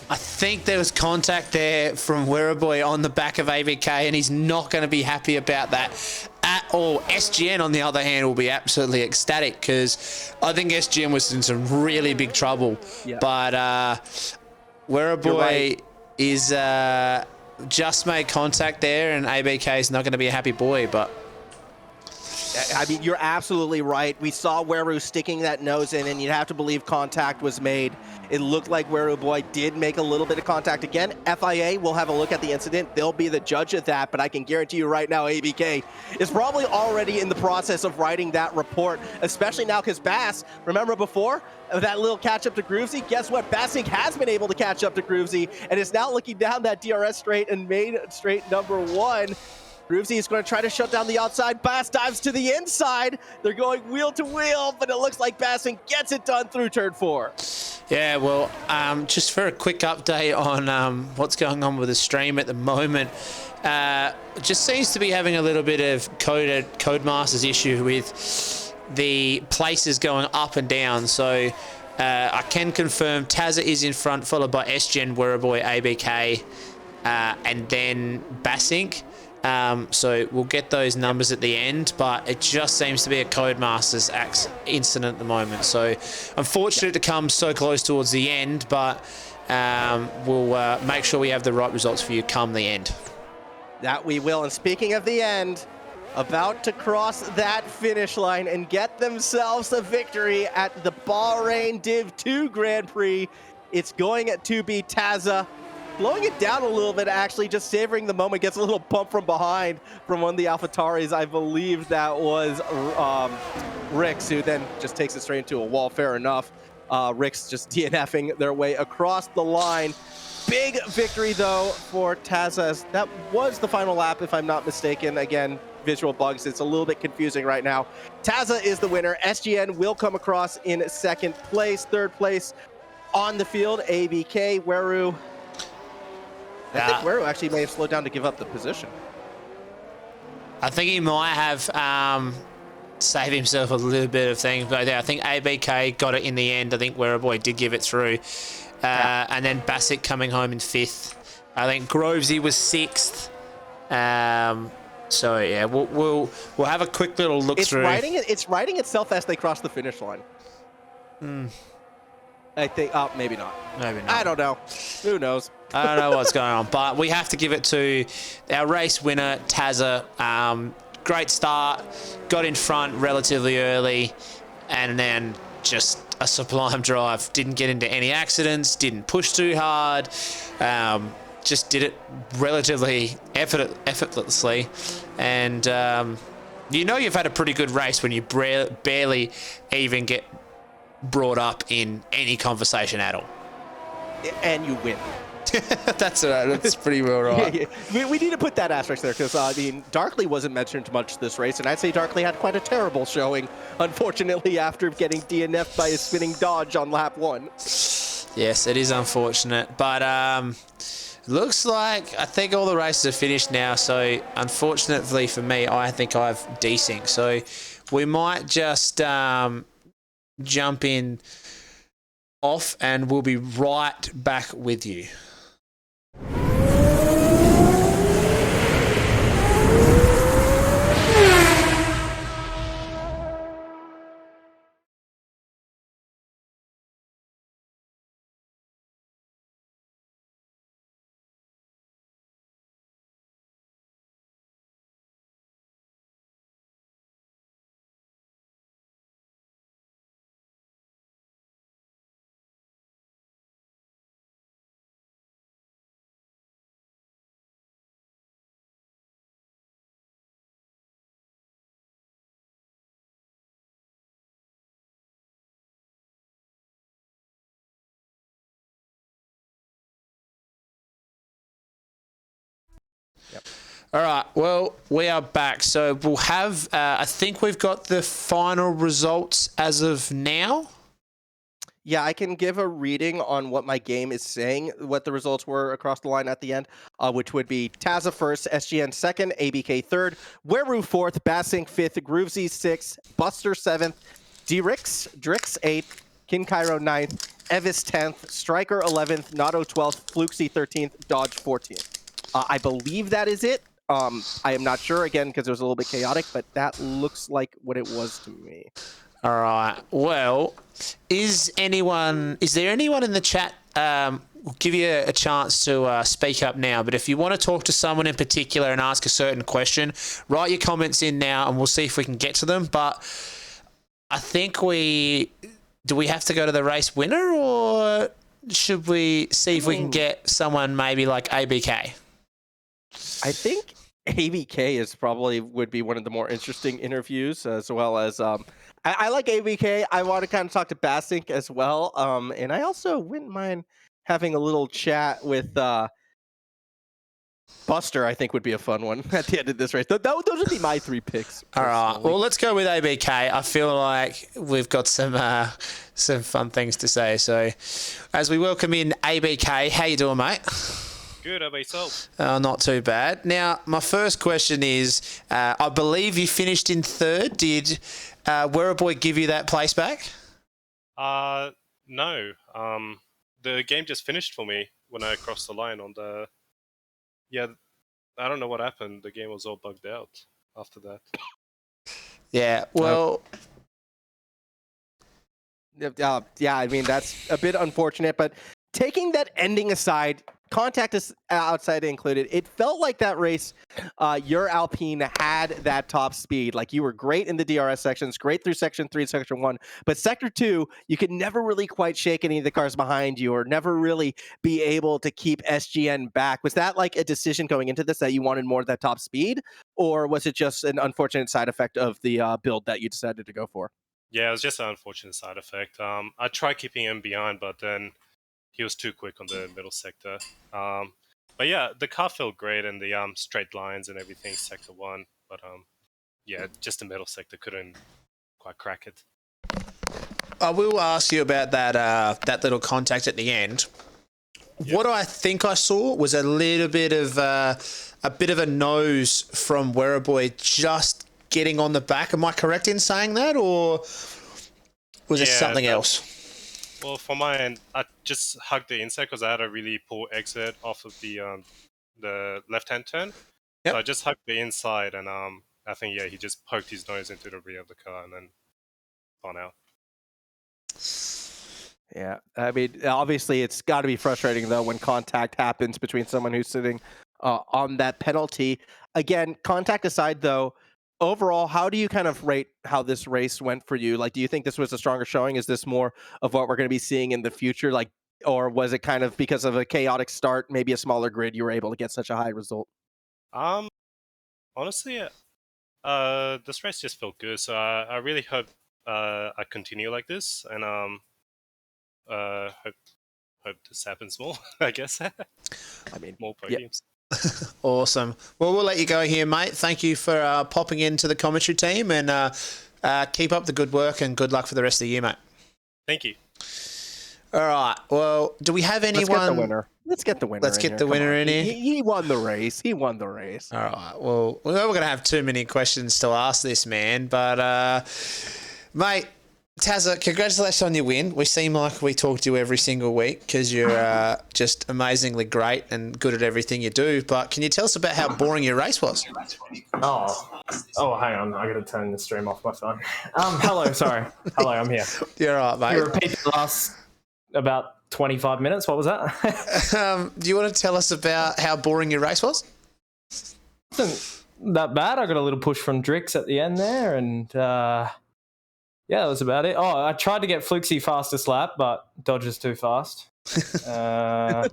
I think there was contact there from Werribee on the back of ABK, and he's not going to be happy about that at all. SGN, on the other hand, will be absolutely ecstatic because I think SGN was in some really big trouble. Yeah. But Werribee is just made contact there, and ABK is not going to be a happy boy. But I mean, you're absolutely right. We saw Weru sticking that nose in, and you'd have to believe contact was made. It looked like Weru Boy did make a little bit of contact again. FIA will have a look at the incident. They'll be the judge of that, but I can guarantee you right now, ABK is probably already in the process of writing that report, especially now because Bass, remember before, that little catch up to Groovesy? Guess what? Bassink has been able to catch up to Groovesy and is now looking down that DRS straight and main straight number 1. Groovesy is going to try to shut down the outside. Bass dives to the inside. They're going wheel to wheel, but it looks like Bassink gets it done through turn 4. Yeah, well, just for a quick update on what's going on with the stream at the moment, just seems to be having a little bit of Codemasters issue with the places going up and down. So I can confirm Tazza is in front, followed by SGen, Weruboy, ABK, and then Bassink. So we'll get those numbers at the end, but it just seems to be a Codemasters incident at the moment. So unfortunate to come so close towards the end, but we'll make sure we have the right results for you come the end. That we will. And speaking of the end, about to cross that finish line and get themselves a victory at the Bahrain Div 2 Grand Prix. It's going to be Tazza. Slowing it down a little bit, actually, just savoring the moment. Gets a little bump from behind from one of the AlphaTauris. I believe that was Rix, who then just takes it straight into a wall. Fair enough. Rix just DNFing their way across the line. Big victory, though, for Tazza. That was the final lap, if I'm not mistaken. Again, visual bugs. It's a little bit confusing right now. Tazza is the winner. SGN will come across in second place. Third place on the field, ABK, Weru. I think Weru actually may have slowed down to give up the position. I think he might have saved himself a little bit of things, but I think ABK got it in the end. I think Weruboy did give it through. And then Bassett coming home in 5th. I think Grovesy was 6th. So yeah, we'll have a quick little look through. It's writing itself as they cross the finish line. I think, maybe not. Maybe not. I don't know. Who knows? I don't know what's going on, but we have to give it to our race winner, Tazza. Great start, got in front relatively early, and then just a sublime drive. Didn't get into any accidents, didn't push too hard, just did it relatively effortlessly. And you know you've had a pretty good race when you barely even get brought up in any conversation at all. And you win. That's pretty well right. Yeah. We need to put that asterisk there because, Darkley wasn't mentioned much this race, and I'd say Darkley had quite a terrible showing, unfortunately, after getting DNF'd by a spinning dodge on lap 1. Yes, it is unfortunate, but looks like I think all the races are finished now, so unfortunately for me, I think I have desync, so we might just jump in off and we'll be right back with you. Yep. All right, well, we are back. So we'll have, I think we've got the final results as of now. Yeah, I can give a reading on what my game is saying, what the results were across the line at the end, which would be Tazza 1st, SGN 2nd, ABK 3rd, Weru 4th, Bassink 5th, Groovesy 6th, Buster 7th, Drix 8th, Kin Cairo 9th, Evis 10th, Striker 11th, Nato 12th, Fluxy 13th, Dodge 14th. I believe that is it. I am not sure, again, because it was a little bit chaotic, but that looks like what it was to me. All right. Well, is there anyone in the chat? We'll give you a chance to speak up now, but if you want to talk to someone in particular and ask a certain question, write your comments in now and we'll see if we can get to them. But I think do we have to go to the race winner, or should we see if we can get someone maybe like ABK? I think ABK is probably would be one of the more interesting interviews, as well as I like ABK. I want to kind of talk to Basink as well, and I also wouldn't mind having a little chat with Buster. I think would be a fun one at the end of this race. Those would be my 3 picks. All right. Well, let's go with ABK. I feel like we've got some fun things to say. So, as we welcome in ABK, how you doing, mate? Good, how about yourself? Not too bad. Now, my first question is, I believe you finished in 3rd. Did Werribee give you that place back? No. The game just finished for me when I crossed the line on the... Yeah, I don't know what happened. The game was all bugged out after that. Yeah, well... Yeah, I mean, that's a bit unfortunate, but taking that ending aside, contact is outside included, it felt like that race, your Alpine had that top speed. Like, you were great in the DRS sections, great through Section 3 and Section 1, but Sector 2, you could never really quite shake any of the cars behind you or never really be able to keep SGN back. Was that like a decision going into this that you wanted more of that top speed, or was it just an unfortunate side effect of the build that you decided to go for? Yeah, it was just an unfortunate side effect. I tried keeping him behind, but then he was too quick on the middle sector. But yeah, the car felt great and the straight lines and everything, Sector 1. But yeah, just the middle sector couldn't quite crack it. I will ask you about that little contact at the end. Yep. What I think I saw was a little bit of a nose from Werribee just getting on the back. Am I correct in saying that, or was it something else? Well, for my end, I just hugged the inside because I had a really poor exit off of the left-hand turn. Yep. So I just hugged the inside, and I think he just poked his nose into the rear of the car and then spun out. Yeah, I mean, obviously it's got to be frustrating though when contact happens between someone who's sitting on that penalty. Again, contact aside though, overall, how do you kind of rate how this race went for you? Like, do you think this was a stronger showing? Is this more of what we're going to be seeing in the future? Like, or was it kind of because of a chaotic start, maybe a smaller grid, you were able to get such a high result? Honestly, this race just felt good. So I really hope I continue like this, and hope this happens more. I guess. I mean, more podiums. Awesome. Well, we'll let you go here, mate. Thank you for popping into the commentary team, and keep up the good work and good luck for the rest of the year, mate. Thank you. All right. Well, do we have anyone? Let's get the winner. Let's get the winner in here. He won the race. He won the race. All right. Well, we're going to have too many questions to ask this man, but mate, Tazza, congratulations on your win. We seem like we talk to you every single week because you're just amazingly great and good at everything you do. But can you tell us about how boring your race was? Oh, hang on. I got to turn the stream off my phone. Hello, sorry. Hello, I'm here. You're all right, mate. You repeat the last about 25 minutes. What was that? Do you want to tell us about how boring your race was? Wasn't that bad. I got a little push from Drix at the end there, and yeah, that was about it. Oh, I tried to get Fluxy fastest lap, but Dodger's too fast. I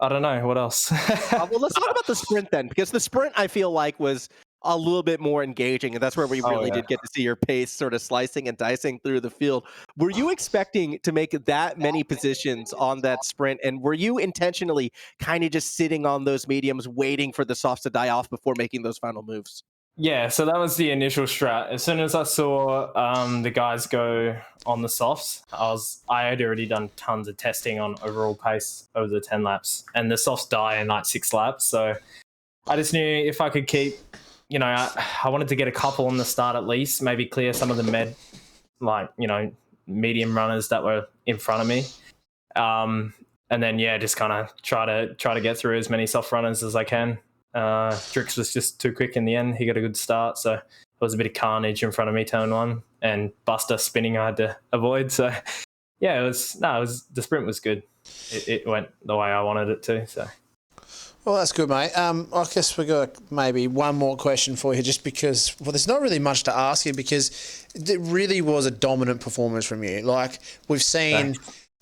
don't know. What else? Well, let's talk about the sprint then, because the sprint, I feel like, was a little bit more engaging, and that's where we really did get to see your pace sort of slicing and dicing through the field. Were you expecting to make that many positions on that sprint, and were you intentionally kind of just sitting on those mediums waiting for the softs to die off before making those final moves? Yeah, so that was the initial strat. As soon as I saw the guys go on the softs, I had already done tons of testing on overall pace over the 10 laps, and the softs die in like 6 laps. So I just knew if I could keep, I wanted to get a couple on the start at least, maybe clear some of the medium runners that were in front of me, and then just kind of try to get through as many soft runners as I can. Drix was just too quick in the end. He got a good start, so there was a bit of carnage in front of me turn 1, and Buster spinning I had to avoid. So yeah, the sprint was good. It went the way I wanted it to. So well, that's good, mate. I guess we got maybe one more question for you, just because there's not really much to ask you, because it really was a dominant performance from you. Like, we've seen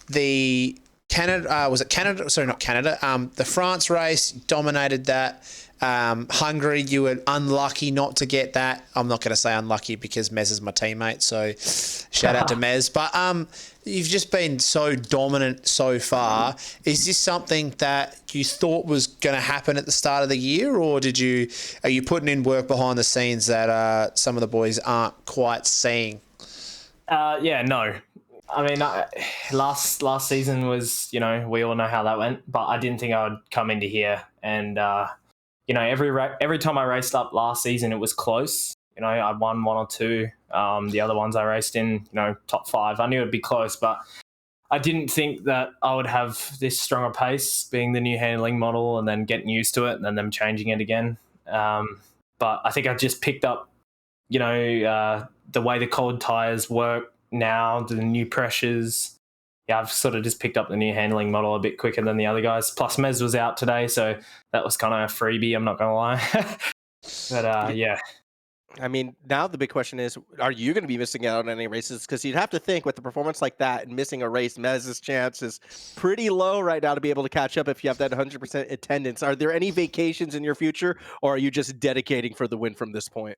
the Canada, was it Canada? Sorry, not Canada. The France race, dominated that. Hungary, you were unlucky not to get that. I'm not going to say unlucky because Mez is my teammate, so shout out to Mez. But you've just been so dominant so far. Is this something that you thought was going to happen at the start of the year, or are you putting in work behind the scenes that some of the boys aren't quite seeing? Yeah, no. I mean, last season was, we all know how that went, but I didn't think I would come into here and, every time I raced up last season, it was close. I won one or two. The other ones I raced in, top 5. I knew it'd be close, but I didn't think that I would have this stronger pace, being the new handling model and then getting used to it and then them changing it again. But I think I just picked up, the way the cold tyres work now, the new pressures. Yeah, I've sort of just picked up the new handling model a bit quicker than the other guys. Plus, Mez was out today, so that was kind of a freebie, I'm not going to lie. But, yeah. I mean, now the big question is, are you going to be missing out on any races? Because you'd have to think with a performance like that and missing a race, Mez's chance is pretty low right now to be able to catch up if you have that 100% attendance. Are there any vacations in your future, or are you just dedicating for the win from this point?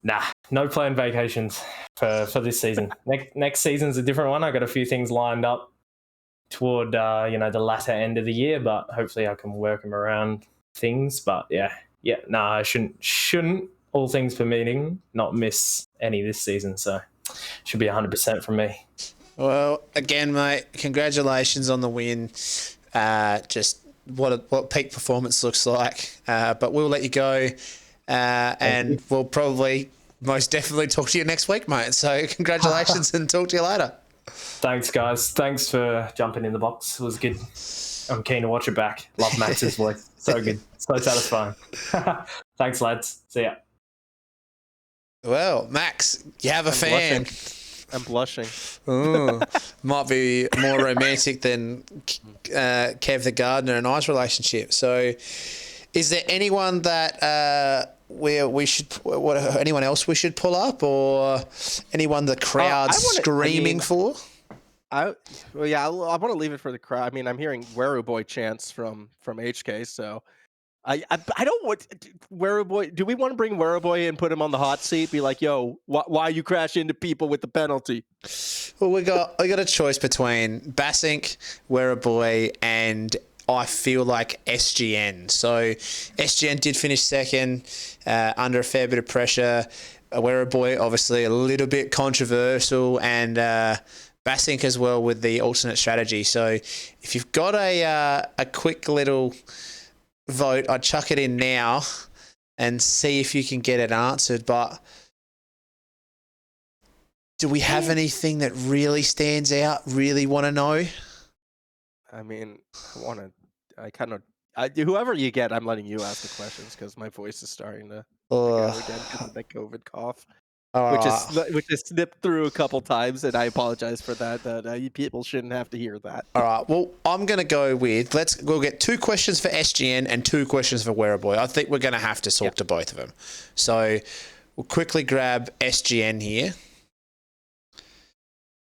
Nah, no planned vacations for this season. Next season's a different one. I got a few things lined up toward the latter end of the year, but hopefully I can work them around things. But I shouldn't all things permitting not miss any this season. So should be 100% from me. Well, again, mate, congratulations on the win. Just what peak performance looks like. But we'll let you go. And we'll probably most definitely talk to you next week, mate. So congratulations and talk to you later. Thanks, guys. Thanks for jumping in the box. It was good. I'm keen to watch it back. Love Max's voice. So good. So satisfying. Thanks, lads. See ya. Well, Max, you have a fan. I'm blushing. Ooh, might be more romantic than Kev the Gardener and I's relationship. So is there anyone that anyone else we should pull up, or anyone the crowd's screaming for? I want to leave it for the crowd. I mean, I'm hearing Weru Boy chants from HK, so I don't want Weru Boy. Do we want to bring Weru Boy and put him on the hot seat? Be like, yo, why you crash into people with the penalty? Well, we got a choice between Basink, Weru Boy, and I feel like SGN. So SGN did finish second under a fair bit of pressure. Weru Boy, obviously a little bit controversial, and Basink as well with the alternate strategy. So if you've got a quick little vote, I'd chuck it in now and see if you can get it answered. But do we have anything that really stands out, really want to know? I mean, whoever you get, I'm letting you ask the questions because my voice is starting to go again because of that COVID cough, which is snipped through a couple times, and I apologize for that. You people shouldn't have to hear that. All right. Well, I'm going to go with we'll get 2 questions for SGN and 2 questions for Weru Boy. I think we're going to have to talk to both of them. So we'll quickly grab SGN here.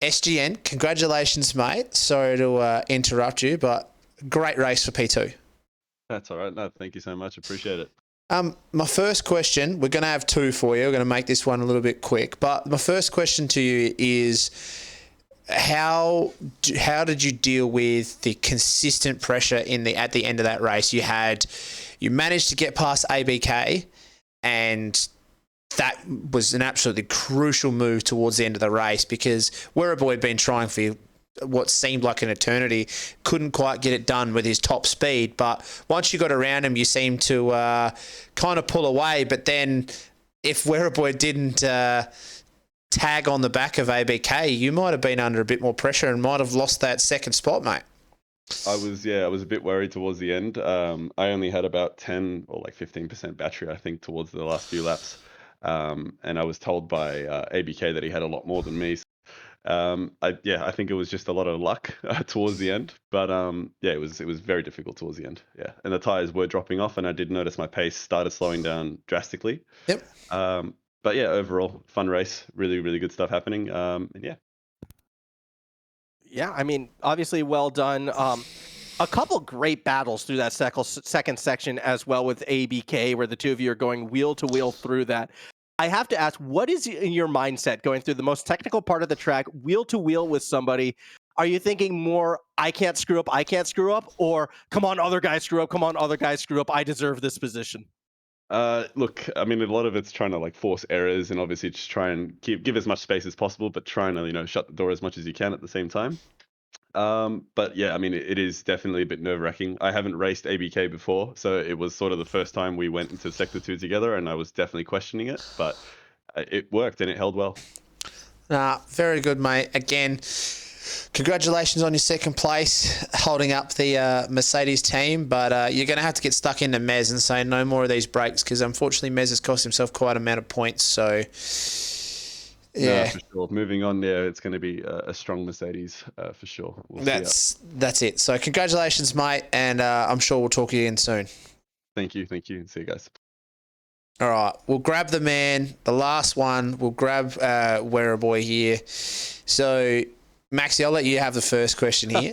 SGN, congratulations, mate. Sorry to interrupt you, but great race for P2. That's all right. No, thank you so much. Appreciate it. My first question, we're going to have 2 for you. We're going to make this one a little bit quick. But my first question to you is, how did you deal with the consistent pressure at the end of that race? You managed to get past ABK, and that was an absolutely crucial move towards the end of the race, because Weru Boy had been trying for what seemed like an eternity, couldn't quite get it done with his top speed. But once you got around him, you seemed to kind of pull away. But then if Weru Boy didn't tag on the back of ABK, you might have been under a bit more pressure and might have lost that second spot, mate. I was a bit worried towards the end. I only had about 10 or like 15% battery, I think, towards the last few laps. And I was told by ABK that he had a lot more than me. I think it was just a lot of luck towards the end. But it was very difficult towards the end. Yeah, and the tires were dropping off, and I did notice my pace started slowing down drastically. Yep. But yeah, overall fun race, really really good stuff happening. And yeah. Yeah, I mean, obviously well done. A couple great battles through that second section as well with ABK, where the two of you are going wheel to wheel through that. I have to ask, what is in your mindset going through the most technical part of the track, wheel to wheel with somebody? Are you thinking more, I can't screw up, or come on, other guys screw up, I deserve this position? Look, I mean, a lot of it's trying to like force errors and obviously just try and give as much space as possible, but trying to shut the door as much as you can at the same time. But yeah, I mean, it is definitely a bit nerve-wracking. I haven't raced ABK before, so it was sort of the first time we went into Sector 2 together, and I was definitely questioning it, but it worked and it held well. Very good, mate. Again, congratulations on your second place, holding up the Mercedes team, but you're going to have to get stuck into Mez and say no more of these breaks, because unfortunately Mez has cost himself quite an amount of points, so yeah. No, for sure. Moving on there, it's going to be a strong Mercedes for sure. That's it. So congratulations, mate, and I'm sure we'll talk to you again soon. Thank you. See you guys. All right, we'll grab the man, the last one. We'll grab Werribee here. So, Maxi, I'll let you have the first question here.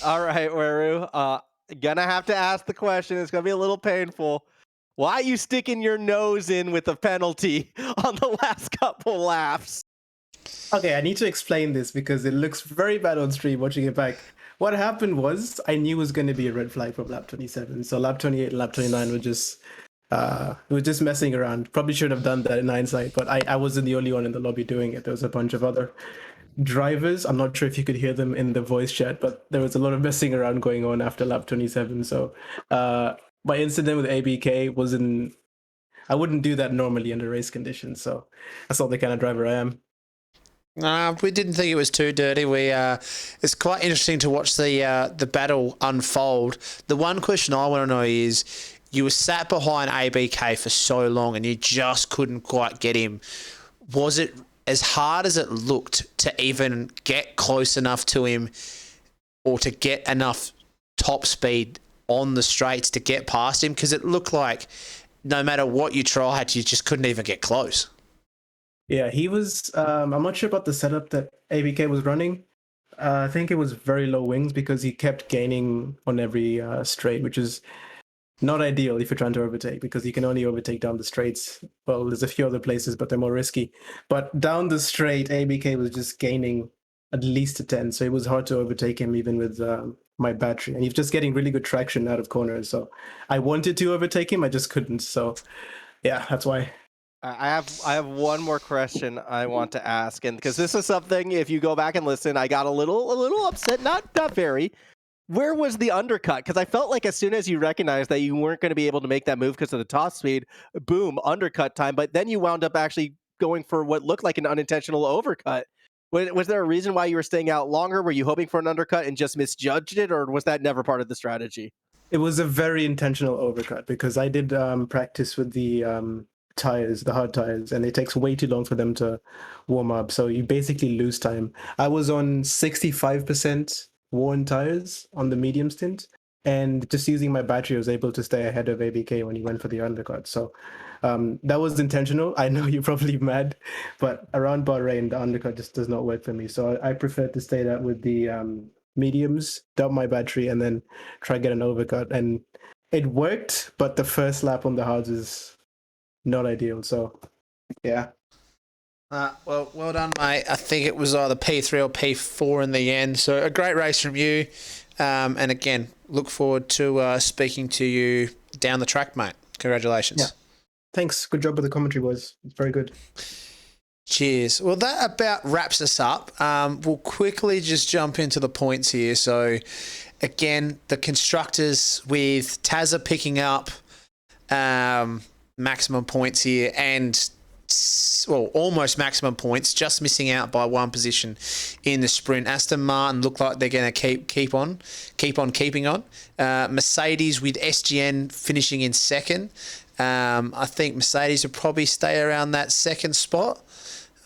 All right, Weru. Gonna have to ask the question. It's gonna be a little painful. Why are you sticking your nose in with a penalty on the last couple laps? Okay, I need to explain this because it looks very bad on stream watching it back. What happened was I knew it was going to be a red flag from lap 27. So lap 28 and lap 29 were just messing around. Probably should have done that in hindsight, but I wasn't the only one in the lobby doing it. There was a bunch of other drivers. I'm not sure if you could hear them in the voice chat, but there was a lot of messing around going on after lap 27. So my incident with ABK wasn't... I wouldn't do that normally under race conditions. So that's not the kind of driver I am. We didn't think it was too dirty. It's quite interesting to watch the battle unfold. The one question I want to know is, you were sat behind ABK for so long and you just couldn't quite get him. Was it as hard as it looked to even get close enough to him or to get enough top speed on the straights to get past him? Because it looked like no matter what you tried, you just couldn't even get close. Yeah, he was... I'm not sure about the setup that ABK was running. I think it was very low wings because he kept gaining on every straight, which is not ideal if you're trying to overtake, because you can only overtake down the straights. Well, there's a few other places, but they're more risky. But down the straight, ABK was just gaining at least a 10, so it was hard to overtake him even with my battery. And he's just getting really good traction out of corners. So I wanted to overtake him, I just couldn't. So yeah, that's why. I have one more question I want to ask, and because this is something, if you go back and listen, I got a little upset, not very. Where was the undercut? Because I felt like as soon as you recognized that you weren't going to be able to make that move because of the top speed, boom, undercut time. But then you wound up actually going for what looked like an unintentional overcut. Was there a reason why you were staying out longer? Were you hoping for an undercut and just misjudged it, or was that never part of the strategy? It was a very intentional overcut because I did practice with the tires, the hard tires, and it takes way too long for them to warm up. So you basically lose time. I was on 65% worn tires on the medium stint, and just using my battery, I was able to stay ahead of ABK when he went for the undercut. So that was intentional. I know you're probably mad, but around Bahrain, the undercut just does not work for me. So I prefer to stay that with the mediums, dump my battery, and then try to get an overcut. And it worked, but the first lap on the hards is not ideal. So yeah. Well done, mate. I think it was either P3 or P4 in the end. So a great race from you. And again, look forward to speaking to you down the track, mate. Congratulations. Yeah. Thanks. Good job with the commentary, boys. It's very good. Cheers. Well, that about wraps us up. We'll quickly just jump into the points here. So again, the constructors with Tazza picking up maximum points here and almost maximum points, just missing out by one position in the sprint. Aston Martin look like they're going to keep on keeping on. Mercedes with SGN finishing in second. I think Mercedes will probably stay around that second spot.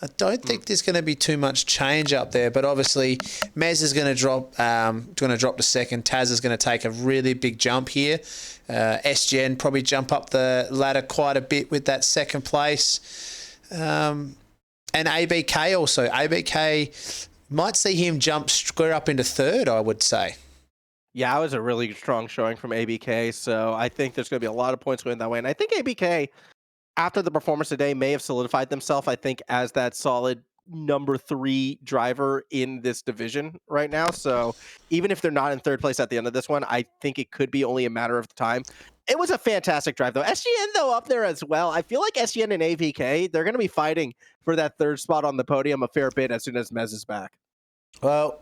I don't think there's going to be too much change up there, but obviously Mez is going to drop to second. Taz is going to take a really big jump here. SGN probably jump up the ladder quite a bit with that second place. And ABK also. ABK might see him jump square up into third, I would say. Yeah, it was a really strong showing from ABK, so I think there's going to be a lot of points going that way. And I think ABK, after the performance today, may have solidified themselves, I think, as that solid number 3 driver in this division right now. So even if they're not in third place at the end of this one, I think it could be only a matter of time. It was a fantastic drive, though. SGN, though, up there as well. I feel like SGN and AVK, they're going to be fighting for that third spot on the podium a fair bit as soon as Mez is back. Well,